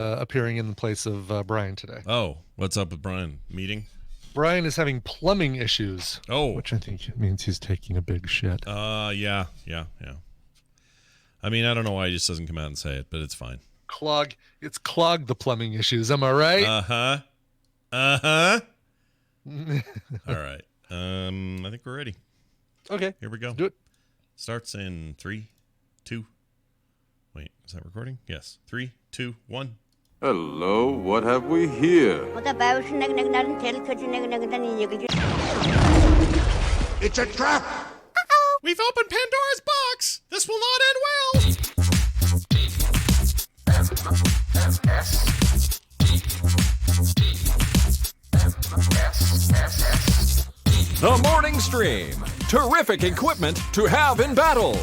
appearing in the place of Brian today. Oh, what's up with Brian? Meeting? Brian is having plumbing issues. Oh. Which I think means he's taking a big shit. Yeah. I mean, I don't know why he just doesn't come out and say it, but it's fine. It's clogged the plumbing issues. Am I right? All right. I think we're ready. Okay. Here we go. Do it. Starts in 3, 2. Wait, is that recording? Yes. 3, 2, 1. Hello, what have we here? It's a trap! We've opened Pandora's box! This will not end well! The Morning Stream. Terrific equipment to have in battle.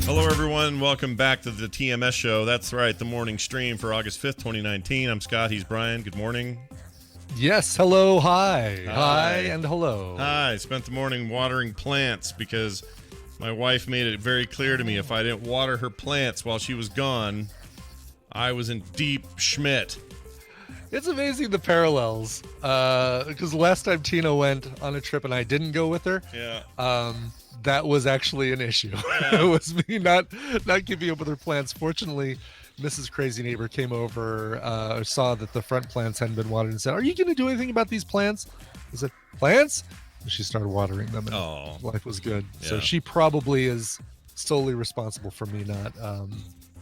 Hello, everyone. Welcome back to the TMS show. That's right, the morning stream for August 5th, 2019. I'm Scott. He's Brian. Good morning. Yes. Hello. Hi. Hi and hello. Hi. Spent the morning watering plants because my wife made it very clear to me if I didn't water her plants while she was gone, I was in deep schmidt. It's amazing the parallels. Because the last time Tina went on a trip and I didn't go with her. Yeah. That was actually an issue. Yeah. It was me not keeping up with her plants. Fortunately, Mrs. Crazy Neighbor came over, saw that the front plants hadn't been watered and said, "Are you going to do anything about these plants?" I said, "Plants?" And she started watering them, and life was good. Yeah. So she probably is solely responsible for me not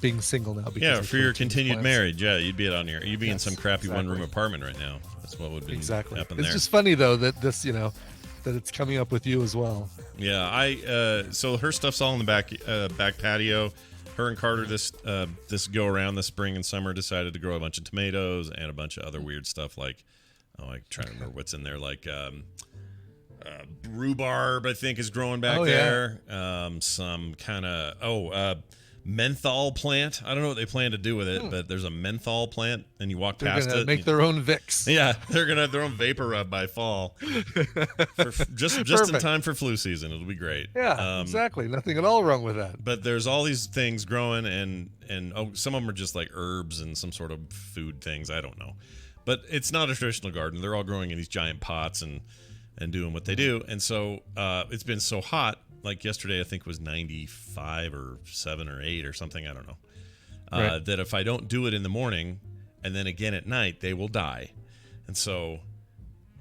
being single now. Yeah, for your continued plants. marriage. Yeah, you'd be in Yes, some crappy exactly. one-room apartment right now. That's what would be Exactly. happen It's there. just funny though that this, that it's coming up with you as well. Yeah, so her stuff's all in the back patio. Her and Carter this go around this spring and summer decided to grow a bunch of tomatoes and a bunch of other weird stuff like I'm trying to remember what's in there, like rhubarb I think is growing back there. Some kind of menthol plant. I don't know what they plan to do with it, but there's a menthol plant and you walk They're past gonna it. make their own Vicks. Yeah, they're gonna have their own vapor rub by fall. Just in Perfect. time for flu season. It'll be great. Yeah, exactly. Nothing at all wrong with that. But there's all these things growing, and some of them are just like herbs and some sort of food things. I don't know, but it's not a traditional garden. They're all growing in these giant pots and doing what they do. And so it's been so hot. Like yesterday, I think was 95 or 7 or 8 or something. I don't know. Right. That if I don't do it in the morning and then again at night, they will die. And so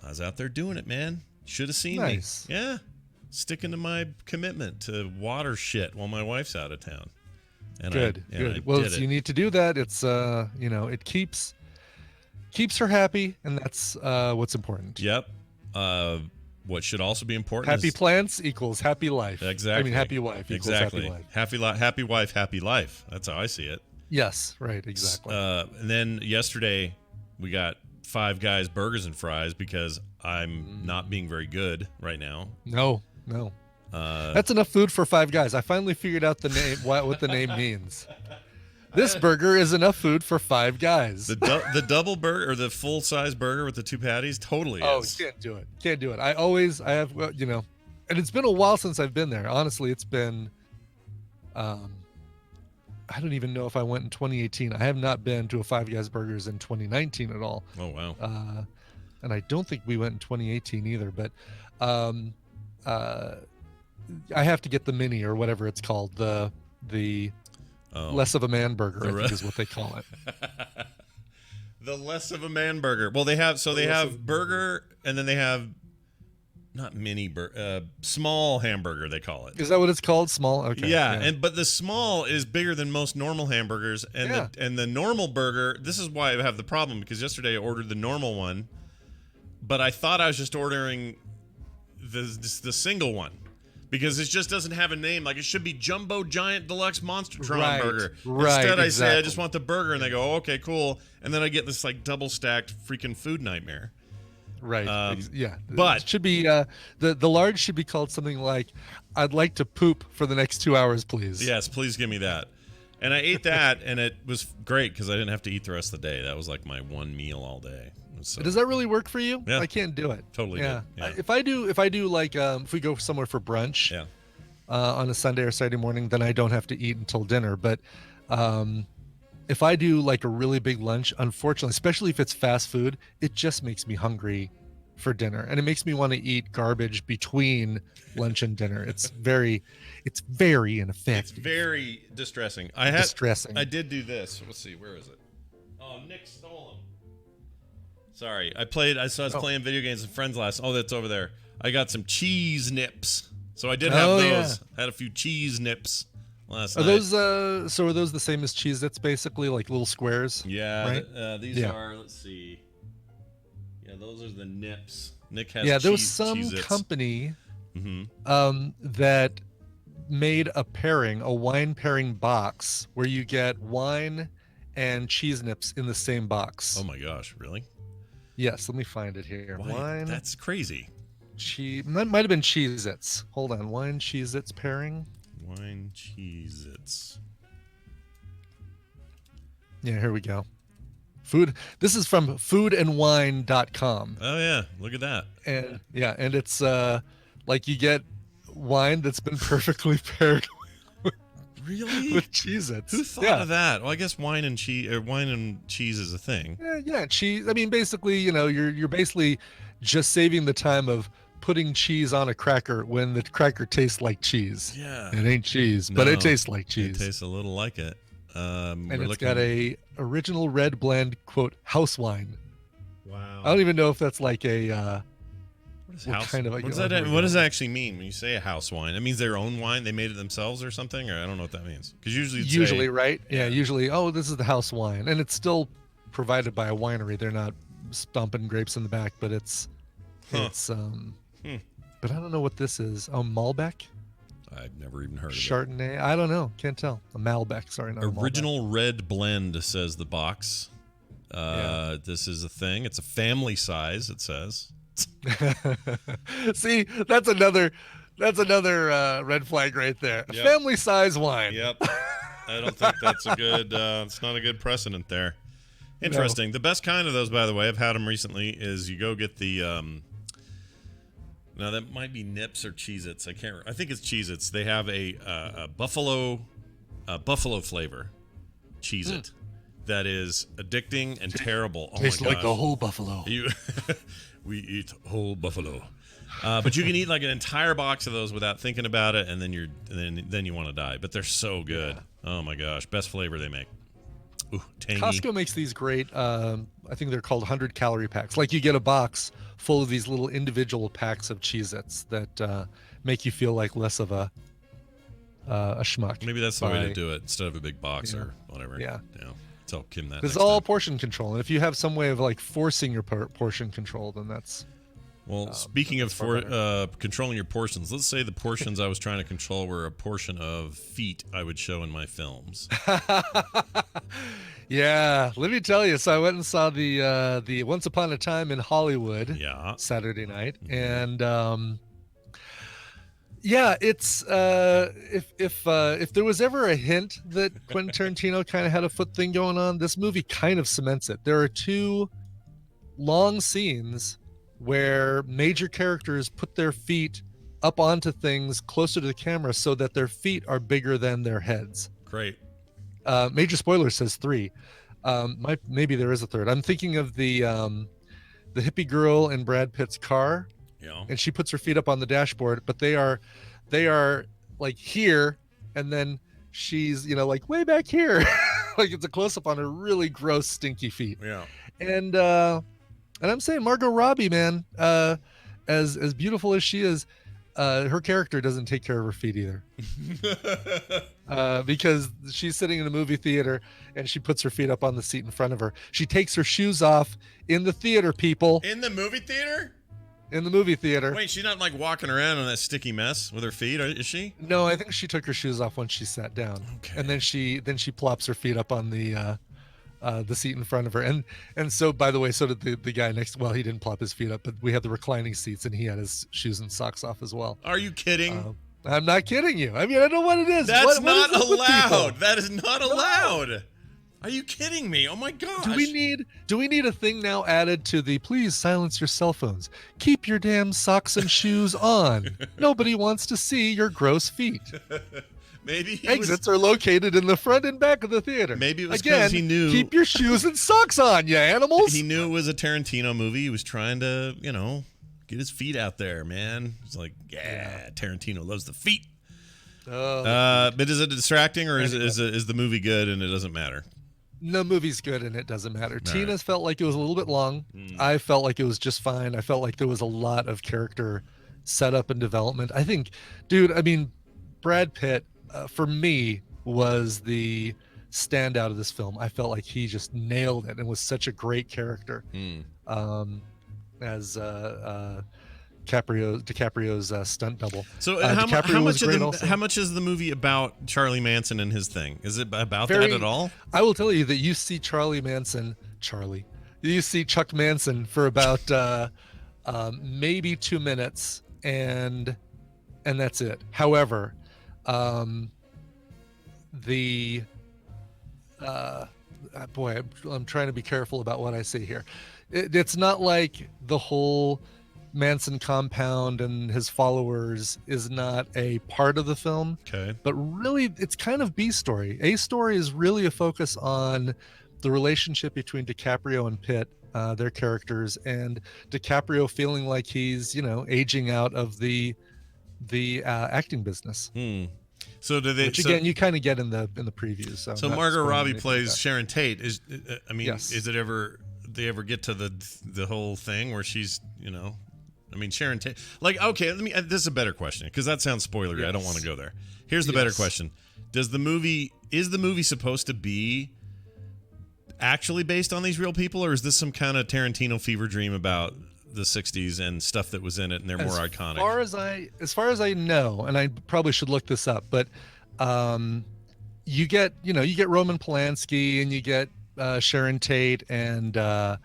I was out there doing it, man. Should have seen Nice. me. Yeah. Sticking to my commitment to water shit while my wife's out of town. And Good. I Well, did it. you need to do that. It's it keeps her happy, and that's what's important. Yep. What should also be important Happy is plants equals happy life. exactly. I mean, happy wife equals exactly. happy life. Happy wife, happy life. That's how I see it. Yes, right, exactly. And then yesterday we got Five Guys burgers and fries because I'm not being very good right now. No. That's enough food for 5 guys. I finally figured out the name, what the name means. This burger is enough food for 5 guys. The double burger or the full size burger with the 2 patties totally is. Can't do it. I have, and it's been a while since I've been there. Honestly, it's been, I don't even know if I went in 2018. I have not been to a 5 Guys Burgers in 2019 at all. Oh wow. And I don't think we went in 2018 either, but I have to get the mini or whatever it's called, the less of a man burger, I think is what they call it. The less of a man burger. Well, they have burger and then they have not mini small hamburger they call it. Is that what it's called? Small? Okay. Yeah. But the small is bigger than most normal hamburgers, and the normal burger. This is why I have the problem because yesterday I ordered the normal one, but I thought I was just ordering the single one. Because it just doesn't have a name. Like, it should be Jumbo Giant Deluxe Monstertron Burger. Instead, I say, I just want the burger. And they go, oh, okay, cool. And then I get this, like, double-stacked freaking food nightmare. Right. But it should be, the large should be called something like, "I'd like to poop for the next 2 hours, please." Yes, please give me that. And I ate that, and it was great because I didn't have to eat the rest of the day. That was like my one meal all day. So, Does that really work for you? Yeah. I can't do it. Totally Yeah. did. Yeah. If I do like if we go somewhere for brunch yeah. on a Sunday or Saturday morning, then I don't have to eat until dinner. But if I do like a really big lunch, unfortunately, especially if it's fast food, it just makes me hungry for dinner, and it makes me want to eat garbage between lunch and dinner. It's very ineffective. It's very distressing. Distressing. I did do this. Let's see. Where is it? Oh, Nick stole them. Sorry. I was playing video games with friends last. Oh, that's over there. I got some cheese nips. So I did have those. Yeah. Had a few cheese nips last Are night. those so are those the same as Cheez-Its, basically, like little squares? Yeah. Right? These Yeah. are, let's see. Yeah, those are the nips. Nick has Yeah, there was cheese- some Cheez-Its. company Mhm. that made a wine pairing box where you get wine and cheese nips in the same box. Oh my gosh, really? Yes, let me find it here. Why? Wine, That's crazy. cheese. That might have been Cheez-Its. Hold on, wine Cheez-Its pairing. Wine Cheez-Its. Yeah, here we go. Food. This is from foodandwine.com. Oh yeah, look at that. And yeah, and it's like you get wine that's been perfectly paired Really? with Cheez-Its. Who thought Yeah. of that? Well, I guess wine and cheese is a thing. Yeah, cheese. I mean, basically, you're basically just saving the time of putting cheese on a cracker when the cracker tastes like cheese. Yeah. It ain't cheese, but No, it tastes like cheese. It tastes a little like it. And it's got a original red blend, quote, house wine. wow. I don't even know if that's like a What is what house? kind of- what does oh, that? here we What go. does that actually mean when you say a house wine? That means their own wine. They made it themselves or something, or I don't know what that means. Because usually, right? Yeah, usually. Oh, this is the house wine, and it's still provided by a winery. They're not stomping grapes in the back, but it's But I don't know what this is. Oh, Malbec, I've never even heard of Chardonnay. I don't know. Can't tell. A Malbec. Sorry, not it. a Malbec. Original red blend says the box. This is a thing. It's a family size. It says. See, that's another red flag right there. Yep. Family size wine. Yep. I don't think that's a good. It's not a good precedent there. Interesting. The best kind of those, by the way, I've had them recently. Is you go get the. Now that might be Nips or Cheez-Its. I can't. I think it's Cheez-Its. They have a buffalo flavor Cheez-It that is addicting and terrible. Oh Tastes my like gosh. the whole buffalo. We eat whole buffalo. But you can eat like an entire box of those without thinking about it, and then you want to die. But they're so good. Oh my gosh, best flavor they make. Ooh, tangy. Costco makes these great. I think they're called 100-calorie packs. Like you get a box full of these little individual packs of Cheez-Its that make you feel like less of a schmuck. Maybe that's the way to by- do it instead of a big box Yeah. or whatever. Yeah. Tell Kim that. It's next all time. portion control, and if you have some way of like forcing your portion control, then that's Well, speaking of far controlling your portions, let's say the portions I was trying to control were a portion of feet I would show in my films. yeah. Let me tell you. So I went and saw the Once Upon a Time in Hollywood Yeah. Saturday night, and yeah, it's if there was ever a hint that Quentin Tarantino kind of had a foot thing going on, this movie kind of cements it. There are two long scenes where major characters put their feet up onto things closer to the camera so that their feet are bigger than their heads. Great. Major spoiler says 3. Maybe there is a third. I'm thinking of the hippie girl in Brad Pitt's car, Yeah. and she puts her feet up on the dashboard, but they are like here, and then she's like way back here. Like it's a close up on her really gross, stinky feet. Yeah. And I'm saying Margot Robbie, man, as beautiful as she is, her character doesn't take care of her feet either. Because she's sitting in a movie theater and she puts her feet up on the seat in front of her. She takes her shoes off in the theater, people. In the movie theater? In the movie theater. Wait, she's not like walking around in that sticky mess with her feet, is she? No, I think she took her shoes off when she sat down. Okay. And then she plops her feet up on the seat in front of her. And so, by the way, so did the guy next. Well, he didn't plop his feet up, but we had the reclining seats, and he had his shoes and socks off as well. Are you kidding? I'm not kidding you. I mean, I know what it is. That's what not is it with people? allowed. That is not allowed. Are you kidding me? Oh my gosh. Do we need a thing now added to the please silence your cell phones? Keep your damn socks and shoes on. Nobody wants to see your gross feet. Maybe Exits are located in the front and back of the theater. Maybe it was Again, because he knew. Keep your shoes and socks on, you animals. He knew it was a Tarantino movie. He was trying to, get his feet out there, man. He's like, yeah, Tarantino loves the feet. But is it distracting, or is the movie good and it doesn't matter? No, movie's good and it doesn't matter. Tina's felt like it was a little bit long. I felt like it was just fine. I felt like there was a lot of character setup and development. I think, dude, I mean, Brad Pitt, for me, was the standout of this film. I felt like he just nailed it and was such a great character. As DiCaprio's stunt double. So how much is the movie about Charlie Manson and his thing? Is it about that at all? I will tell you that you see you see Chuck Manson for about maybe 2 minutes, and that's it. However, I'm trying to be careful about what I say here. It's not like the whole Manson compound and his followers is not a part of the film. Okay. But really, it's kind of B story. A story is really a focus on the relationship between DiCaprio and Pitt, their characters, and DiCaprio feeling like he's, aging out of the acting business. So do they? Which again, you kind of get in the previews. So Margot Robbie plays Sharon Tate. Is it ever? They ever get to the whole thing where she's, Sharon Tate, like, okay, this is a better question because that sounds spoilery. Yes. I don't want to go there. Here's the better question. Is the movie supposed to be actually based on these real people, or is this some kind of Tarantino fever dream about the 60s and stuff that was in it and they're more iconic? As far as I know, and I probably should look this up, but you get Roman Polanski and you get Sharon Tate and Steve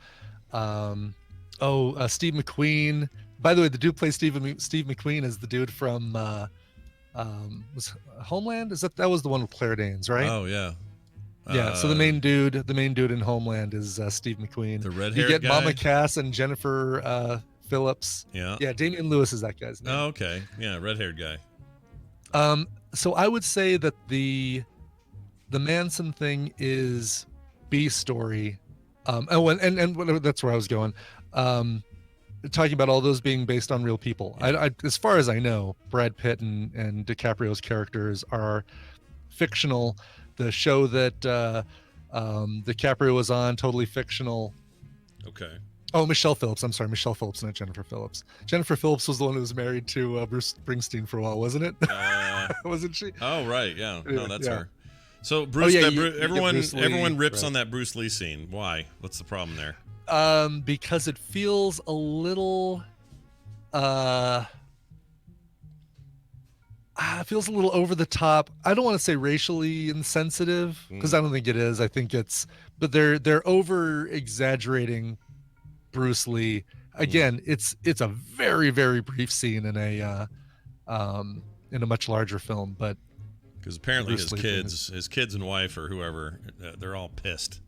McQueen. By the way, the dude plays Steve McQueen is the dude from was Homeland? That was the one with Claire Danes, right? Oh yeah. Yeah, so the main dude in Homeland is Steve McQueen. The red-haired You get guy? Mama Cass and Jennifer Phillips. Yeah. Yeah, Damian Lewis is that guy's name. Oh, okay. Yeah, red-haired guy. So I would say that the Manson thing is B story. And that's where I was going. Talking about all those being based on real people. I as far as I know, Brad Pitt and DiCaprio's characters are fictional. The show that DiCaprio was on, totally fictional. Okay. Oh, Michelle Phillips. I'm sorry, Michelle Phillips, not Jennifer Phillips. Jennifer Phillips was the one who was married to Bruce Springsteen for a while, wasn't it? Wasn't she? Oh, right. Yeah. No, that's her. So everyone rips on that Bruce Lee scene. Why? What's the problem there? Because it feels a little over the top. I don't want to say racially insensitive because I don't think it is. I think but they're over exaggerating Bruce Lee. Again, it's a very, very brief scene in a much larger film, but because apparently his kids and wife or whoever, they're all pissed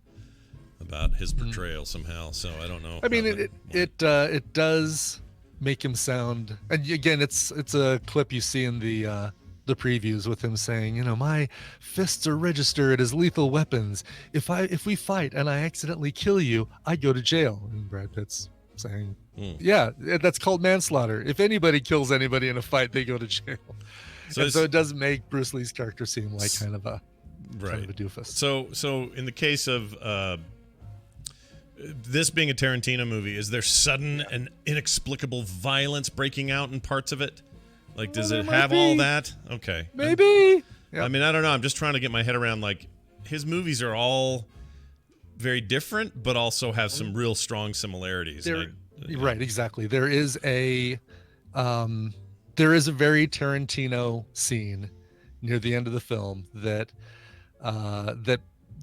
about his portrayal somehow. So I don't know. I mean, it does make him sound, and again, it's a clip you see in the previews with him saying, my fists are registered as lethal weapons. If we fight and I accidentally kill you, I go to jail. And Brad Pitt's saying, yeah, that's called manslaughter. If anybody kills anybody in a fight, they go to jail. So it does make Bruce Lee's character seem like kind of a doofus. So in the case of this being a Tarantino movie, is there sudden and inexplicable violence breaking out in parts of it? Like, does it have all that? Okay. Maybe. Yep. I mean, I don't know. I'm just trying to get my head around, like, his movies are all very different, but also have some real strong similarities. Right, exactly. There is a very Tarantino scene near the end of the film that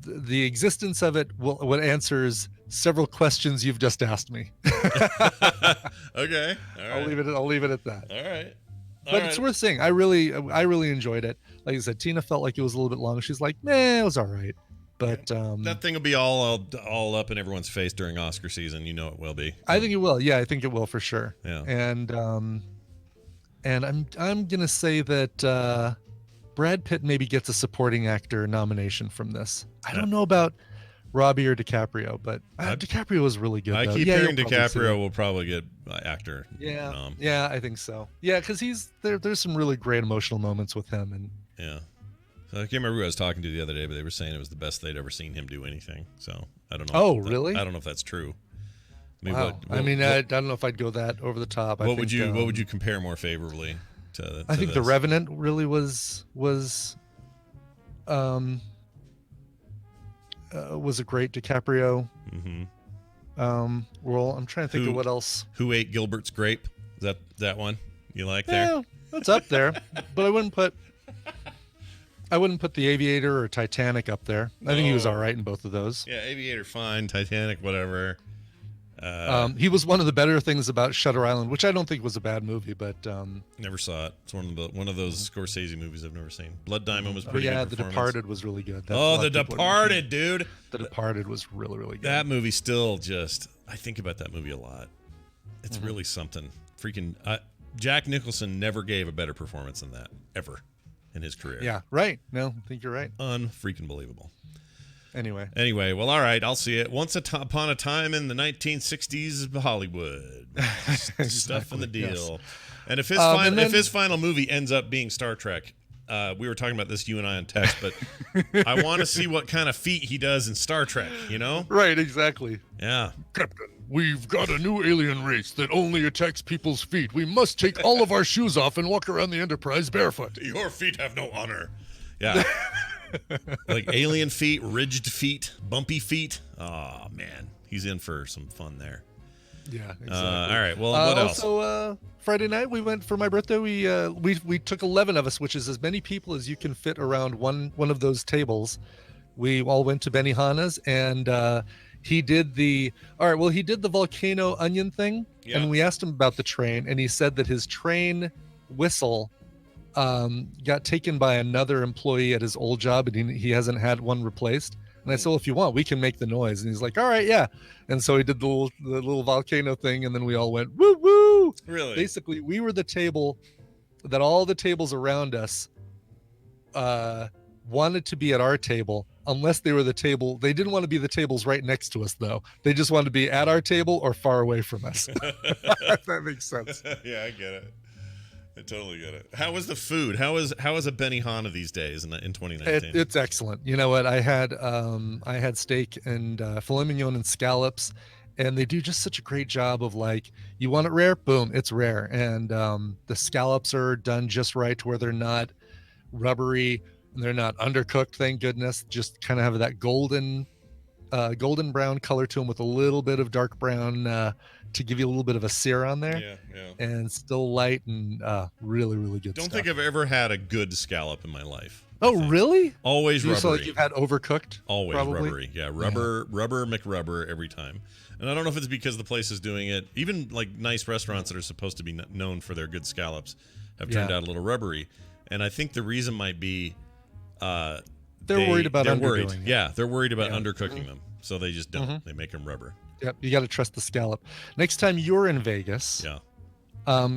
the existence of it what answers several questions you've just asked me. Okay. All right. I'll leave it at that. All right. But it's worth seeing. I really enjoyed it. Like I said, Tina felt like it was a little bit long. She's like, "Meh, it was all right." But that thing will be all up in everyone's face during Oscar season. You know it will be. I think it will. Yeah, I think it will for sure. Yeah. And I'm gonna say that Brad Pitt maybe gets a supporting actor nomination from this. I don't know about Robbie or DiCaprio, but DiCaprio was really good. I though. keep Yeah, hearing you'll probably see DiCaprio that. will probably get actor. Yeah, yeah, I think so. Yeah, because he's there's some really great emotional moments with him, and yeah. So I can't remember who I was talking to the other day, but they were saying it was the best they'd ever seen him do anything. So I don't know. Oh, really? I don't know if that's true. I mean, wow. I don't know if I'd go that over the top. What would you compare more favorably to? I think this? The Revenant really was a great DiCaprio role. I'm trying to think of what else. Who Ate Gilbert's Grape? Is that one you like Yeah, there? that's up there, but I wouldn't put The Aviator or Titanic up there. I think he was all right in both of those. Yeah, Aviator, fine. Titanic, whatever. He was one of the better things about Shutter Island, which I don't think was a bad movie, but never saw it. It's one of those Scorsese movies I've never seen. Blood Diamond was pretty yeah, good. The performance. Departed was really good. That's a Oh, lot The of people Departed, dude. The Departed was really, really good. That movie still I think about that movie a lot. It's really something. Freaking Jack Nicholson never gave a better performance than that ever in his career. Yeah, right. No, I think you're right. Unfreaking believable. Anyway, well, all right, I'll see it. Once upon a time in the 1960s Hollywood. Stuff in the deal. Yes. And if his his final movie ends up being Star Trek, we were talking about this, you and I, on text, but I want to see what kind of feat he does in Star Trek, you know? Right, exactly. Yeah. Captain, we've got a new alien race that only attacks people's feet. We must take all of our shoes off and walk around the Enterprise barefoot. Your feet have no honor. Yeah. Like alien feet, ridged feet, bumpy feet. Oh, man. He's in for some fun there. Yeah, exactly. All right. Well, what else? Also, Friday night we went for my birthday. We took 11 of us, which is as many people as you can fit around one of those tables. We all went to Benihana's, and he did the volcano onion thing. Yeah. And we asked him about the train, and he said that his train whistle got taken by another employee at his old job, and he hasn't had one replaced. And I said, well, if you want, we can make the noise. And he's like, all right, yeah. And so he did the little volcano thing, and then we all went, woo, woo. Really? Basically, we were the table that all the tables around us wanted to be at our table, unless they were the table. They didn't want to be the tables right next to us, though. They just wanted to be at our table or far away from us. If that makes sense. Yeah, I get it. I totally get it. How was the food? How is a Benihana these days in 2019? It's excellent. You know what? I had steak and filet mignon and scallops, and they do just such a great job of, like, you want it rare, boom, it's rare. And the scallops are done just right to where they're not rubbery and they're not undercooked, thank goodness. Just kind of have that golden brown color to them with a little bit of dark brown to give you a little bit of a sear on there. Yeah. And still light and really, really good Don't stuff. think I've ever had a good scallop in my life. Oh, really? Always rubbery. So like you've had overcooked? Always probably? rubbery. Yeah, rubber McRubber every time. And I don't know if it's because the place is doing it. Even like nice restaurants that are supposed to be known for their good scallops have turned out a little rubbery. And I think the reason might be they're worried about underdoing it. Yeah, they're worried about undercooking them. So they just don't. They make them rubber. Yep, you got to trust the scallop. Next time you're in Vegas, Yeah.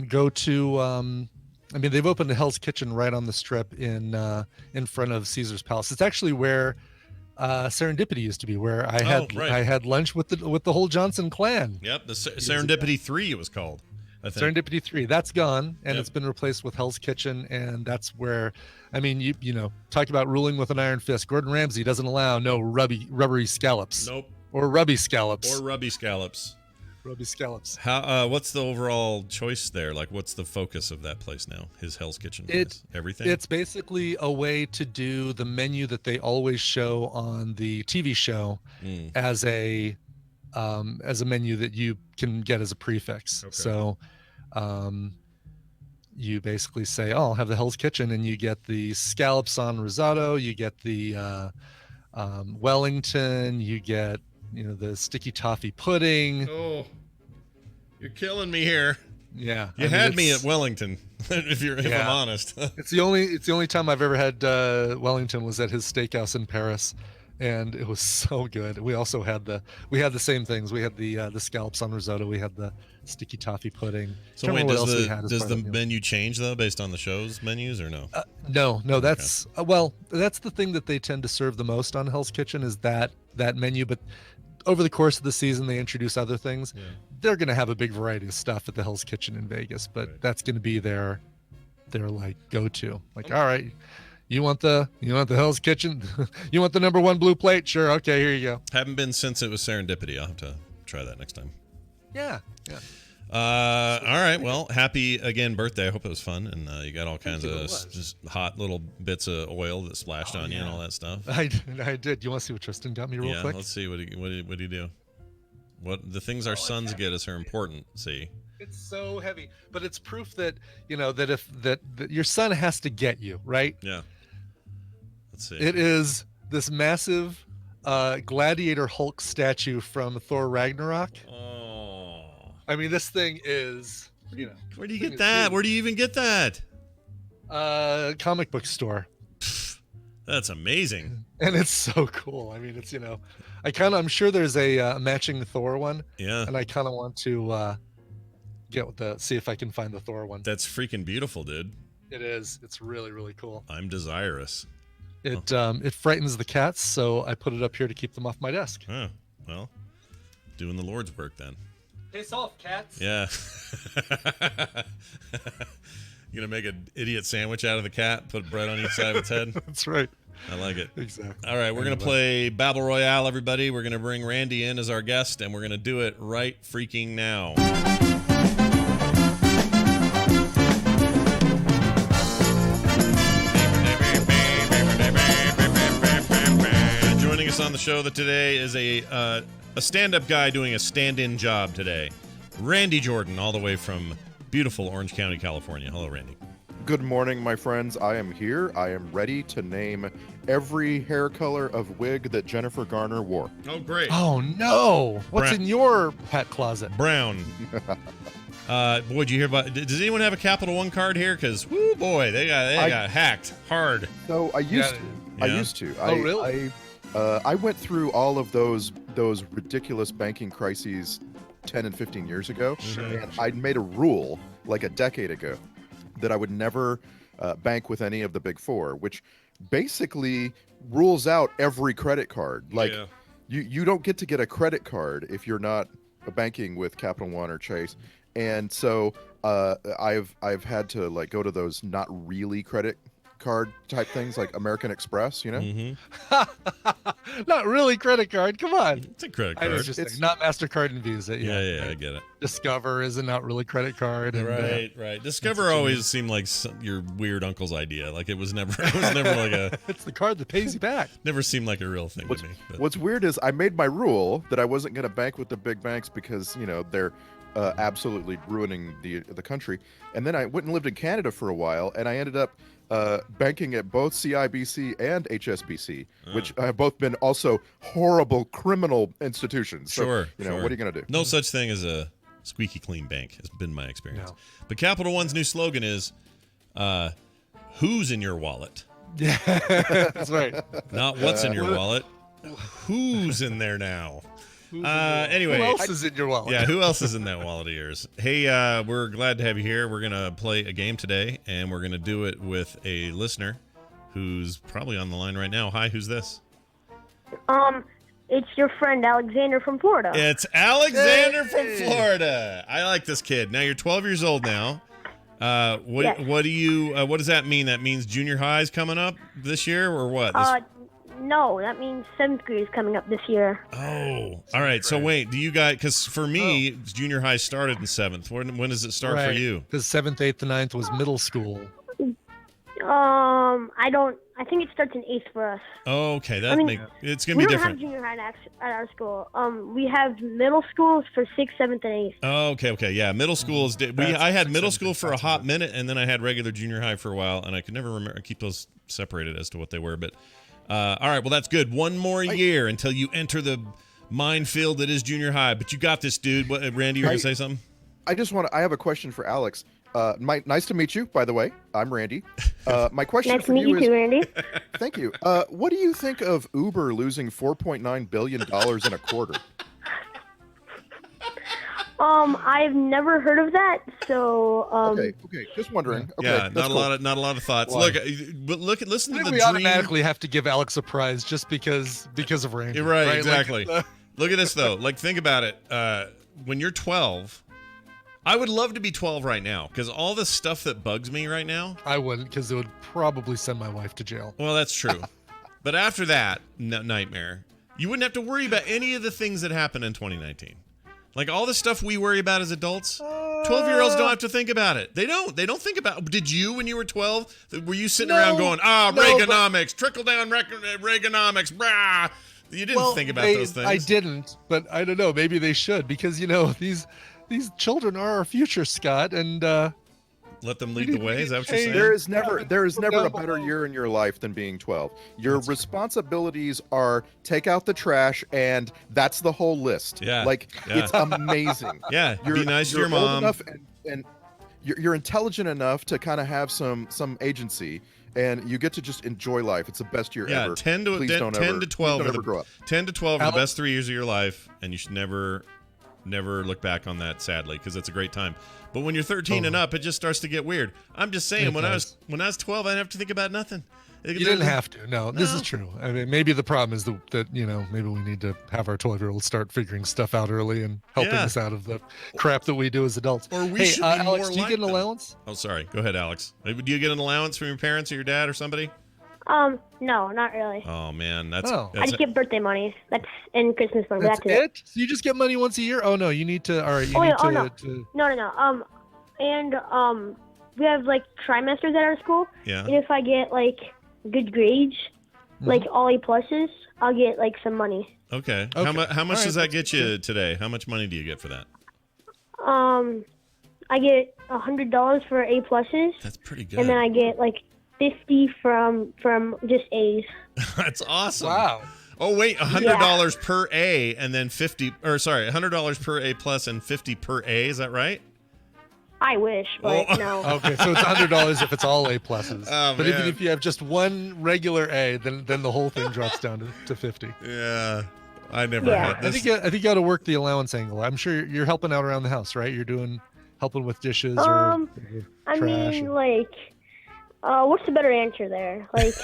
go to they've opened a Hell's Kitchen right on the Strip in front of Caesar's Palace. It's actually where Serendipity used to be, where I had lunch with the whole Johnson clan. Yep, the Serendipity 3 it was called. I think. Serendipity 3, that's gone, and it's been replaced with Hell's Kitchen, and that's where, you know, talk about ruling with an iron fist. Gordon Ramsay doesn't allow no rubbery scallops. Nope. Or rubby scallops. Or rubby scallops. Rubby scallops. How? What's the overall choice there? Like, what's the focus of that place now? His Hell's Kitchen place? Everything? It's basically a way to do the menu that they always show on the TV show as a menu that you can get as a prefix. Okay. So you basically say, oh, I'll have the Hell's Kitchen, and you get the scallops on risotto, you get the Wellington, you get, you know, the sticky toffee pudding. Oh, you're killing me here. Yeah. You had me at Wellington. if I'm honest. It's the only time I've ever had Wellington was at his steakhouse in Paris, and it was so good. We also had the same things. We had the scallops on risotto. We had the sticky toffee pudding. So Can't wait, remember what else we does had as the part of meal. menu change though based on the show's menus or no? No, that's well, that's the thing that they tend to serve the most on Hell's Kitchen is that menu. But over the course of the season, they introduce other things. Yeah. They're going to have a big variety of stuff at the Hell's Kitchen in Vegas, but Right. that's going to be their like go-to. Like, all right, you want the Hell's Kitchen? You want the #1 blue plate? Sure, okay, here you go. Haven't been since it was Serendipity. I'll have to try that next time. Yeah. All right. Well, happy again birthday. I hope it was fun and you got all kinds you, of it was. just hot little bits of oil that splashed on you and all that stuff. I did. You want to see what Tristan got me real quick? Let's see what did he do? What the things our sons get us are important. See, It's so heavy, but it's proof that that your son has to get you right. yeah. Let's see. It is this massive gladiator Hulk statue from Thor Ragnarok. Oh, I mean, this thing is, where do you thing get is that? huge. Where do you even get that? Comic book store, That's amazing. and it's so cool. I mean, it's I'm sure there's a matching Thor one, Yeah, and I kind of want to see if I can find the Thor one. that's freaking beautiful, dude. It is. It's really, really cool. I'm desirous. It frightens the cats, so I put it up here to keep them off my desk. Oh, well, doing the Lord's work then. Piss off, cats. Yeah. You gonna make an idiot sandwich out of the cat, put bread on each side of its head? That's right. I like it. Exactly. All right, we're going to play Battle Royale, everybody. We're going to bring Randy in as our guest, and we're going to do it right freaking now. Joining us on the show today is a stand-up guy doing a stand-in job today. Randy Jordan, all the way from beautiful Orange County, California. Hello, Randy. Good morning, my friends. I am here. I am ready to name every hair color of wig that Jennifer Garner wore. Oh, great. Oh no! What's Brown. in your pet closet? Brown. Boy, did you hear about? Does anyone have a Capital One card here? Because, whoo, boy, they got hacked hard. So I used to. I Yeah. used to. Oh, really? I went through all of those ridiculous banking crises 10 and 15 years ago, and I made a rule like a decade ago that I would never bank with any of the big four, which basically rules out every credit card. Like Yeah. you don't get to get a credit card if you're not banking with Capital One or Chase. And so I've had to like go to those not really credit card type things like American Express, Not really credit card. Come on. It's a credit I was card. just It's- not MasterCard and Visa. Yeah, I get it. Discover is a not really credit card. And, Right. Discover always seemed like your weird uncle's idea. Like it was never like a, it's the card that pays you back. never seemed like a real thing to me. But What's weird is I made my rule that I wasn't going to bank with the big banks because they're absolutely ruining the country. And then I went and lived in Canada for a while, and I ended up banking at both CIBC and HSBC, which have both been also horrible criminal institutions. So, sure. what are you going to do? No such thing as a squeaky clean bank has been my experience. No. But Capital One's new slogan is, "Who's in your wallet?" Yeah, that's right. Not what's in your wallet. Who's in there now? Anyway, Who else is in your wallet? yeah, who else is in that wallet of yours? Hey, we're glad to have you here. We're going to play a game today, and we're going to do it with a listener who's probably on the line right now. Hi, who's this? It's your friend Alexander from Florida. It's Alexander from Florida. I like this kid. Now, you're 12 years old now. Yes. What does that mean? That means junior high's coming up this year, or what? No, that means 7th grade is coming up this year. Oh, all right. So wait, do you guys? Because for me, junior high started in 7th. When does it start for you? Because 7th, 8th, and 9th was middle school. I think it starts in 8th for us. Oh, okay. It's gonna We be don't different. have junior high at our school. We have middle school for 6th, 7th, and 8th. Oh, okay. Yeah, middle school is. I had middle school for a hot minute, and then I had regular junior high for a while, and I could never keep those separated as to what they were. But all right, well that's good. One more year until you enter the minefield that is junior high. But you got this, dude. What, Randy, you were gonna say something? I have a question for Alex. Nice to meet you, by the way. I'm Randy. My question Nice to for meet you you is, too, Randy. thank you. What do you think of Uber losing $4.9 billion in a quarter? I've never heard of that, so Okay, just wondering. Okay, Yeah, that's not cool. a lot of thoughts. Why? Listen I to think the we dream. automatically have to give Alex a prize just because of Randy. You're right, Like, exactly. Look at this though. Like, think about it. When you're 12, I would love to be 12 right now because all the stuff that bugs me right now. I wouldn't, because it would probably send my wife to jail. Well, that's true. But after that nightmare, you wouldn't have to worry about any of the things that happen in 2019. Like all the stuff we worry about as adults, 12-year-olds don't have to think about it. They don't think about. Did you, when you were 12, were you sitting around going, Reaganomics, trickle down Reaganomics, brah? You didn't think about those things. I didn't, but I don't know. Maybe they should, because these children are our future, Scott, and Let them lead the way. Is that what you're saying? There is never a better year in your life than being 12. Your responsibilities are take out the trash, and that's the whole list. Yeah. It's amazing. Yeah, be nice to your you're old mom. enough and you're intelligent enough to kind of have some agency, and you get to just enjoy life. It's the best year Yeah, ever. 10 to Please 10 don't to ever, 12 don't are ever grow up. 10 to 12 are the Alex- best 3 years of your life, and you should never look back on that, sadly, because it's a great time. But when you're 13 and up, it just starts to get weird. I'm just saying, It when does. I was 12, I didn't have to think about nothing. you didn't have to. No, this is true. I mean, maybe the problem is that maybe we need to have our 12-year-olds start figuring stuff out early and helping Yeah. us out of the crap that we do as adults. Or we hey, should be Alex, more do you like get an them. allowance? Oh, sorry. Go ahead, Alex. Do you get an allowance from your parents or your dad or somebody? no, not really. Oh man, that's Oh. I just get birthday money. That's and Christmas money. That's That's it. it? So you just get money once a year? Oh no, you need to. All right, you Oh, need yeah, to. oh, no. to No. And we have like trimesters at our school, yeah. and if I get like good grades, like all A pluses, I'll get like some money. Okay. Okay. How much All does right, that get you today? How much money do you get for that? I get $100 for A pluses, That's pretty good. and then I get like 50 from just A's. That's awesome. wow. Oh wait, $100 per A, and then $100 per A plus and 50 per A. Is that right? I wish, but Oh. no. Okay, so it's $100 if it's all A pluses. Oh, but man. even if you have just one regular A, then the whole thing drops down to 50. Yeah. I never Yeah. had I this. think you got to work the allowance angle. I'm sure you're helping out around the house, right? You're helping with dishes or I trash. mean, like, what's the better answer there? Like,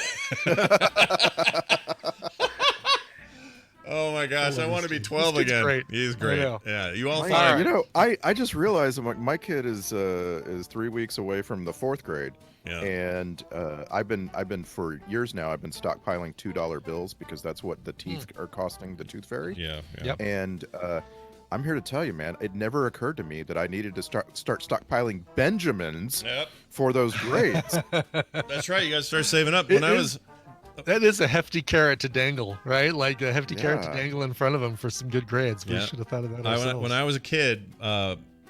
Oh my gosh, I want to be 12 kid's again. great. He's I great. know. Yeah, you all My- fire. I just realized my kid is 3 weeks away from the 4th grade. Yeah. And I've been for years now. I've been stockpiling $2 bills because that's what the teeth are costing the Tooth Fairy. Yeah. Yep. And I'm here to tell you, man, it never occurred to me that I needed to start stockpiling Benjamins Yep. for those grades. That's right. You got to start saving up. It When I is- was That is a hefty carrot to dangle, right? Like a hefty carrot to Yeah. dangle in front of them for some good grades. We Yeah. should have thought of that when ourselves. I was a kid,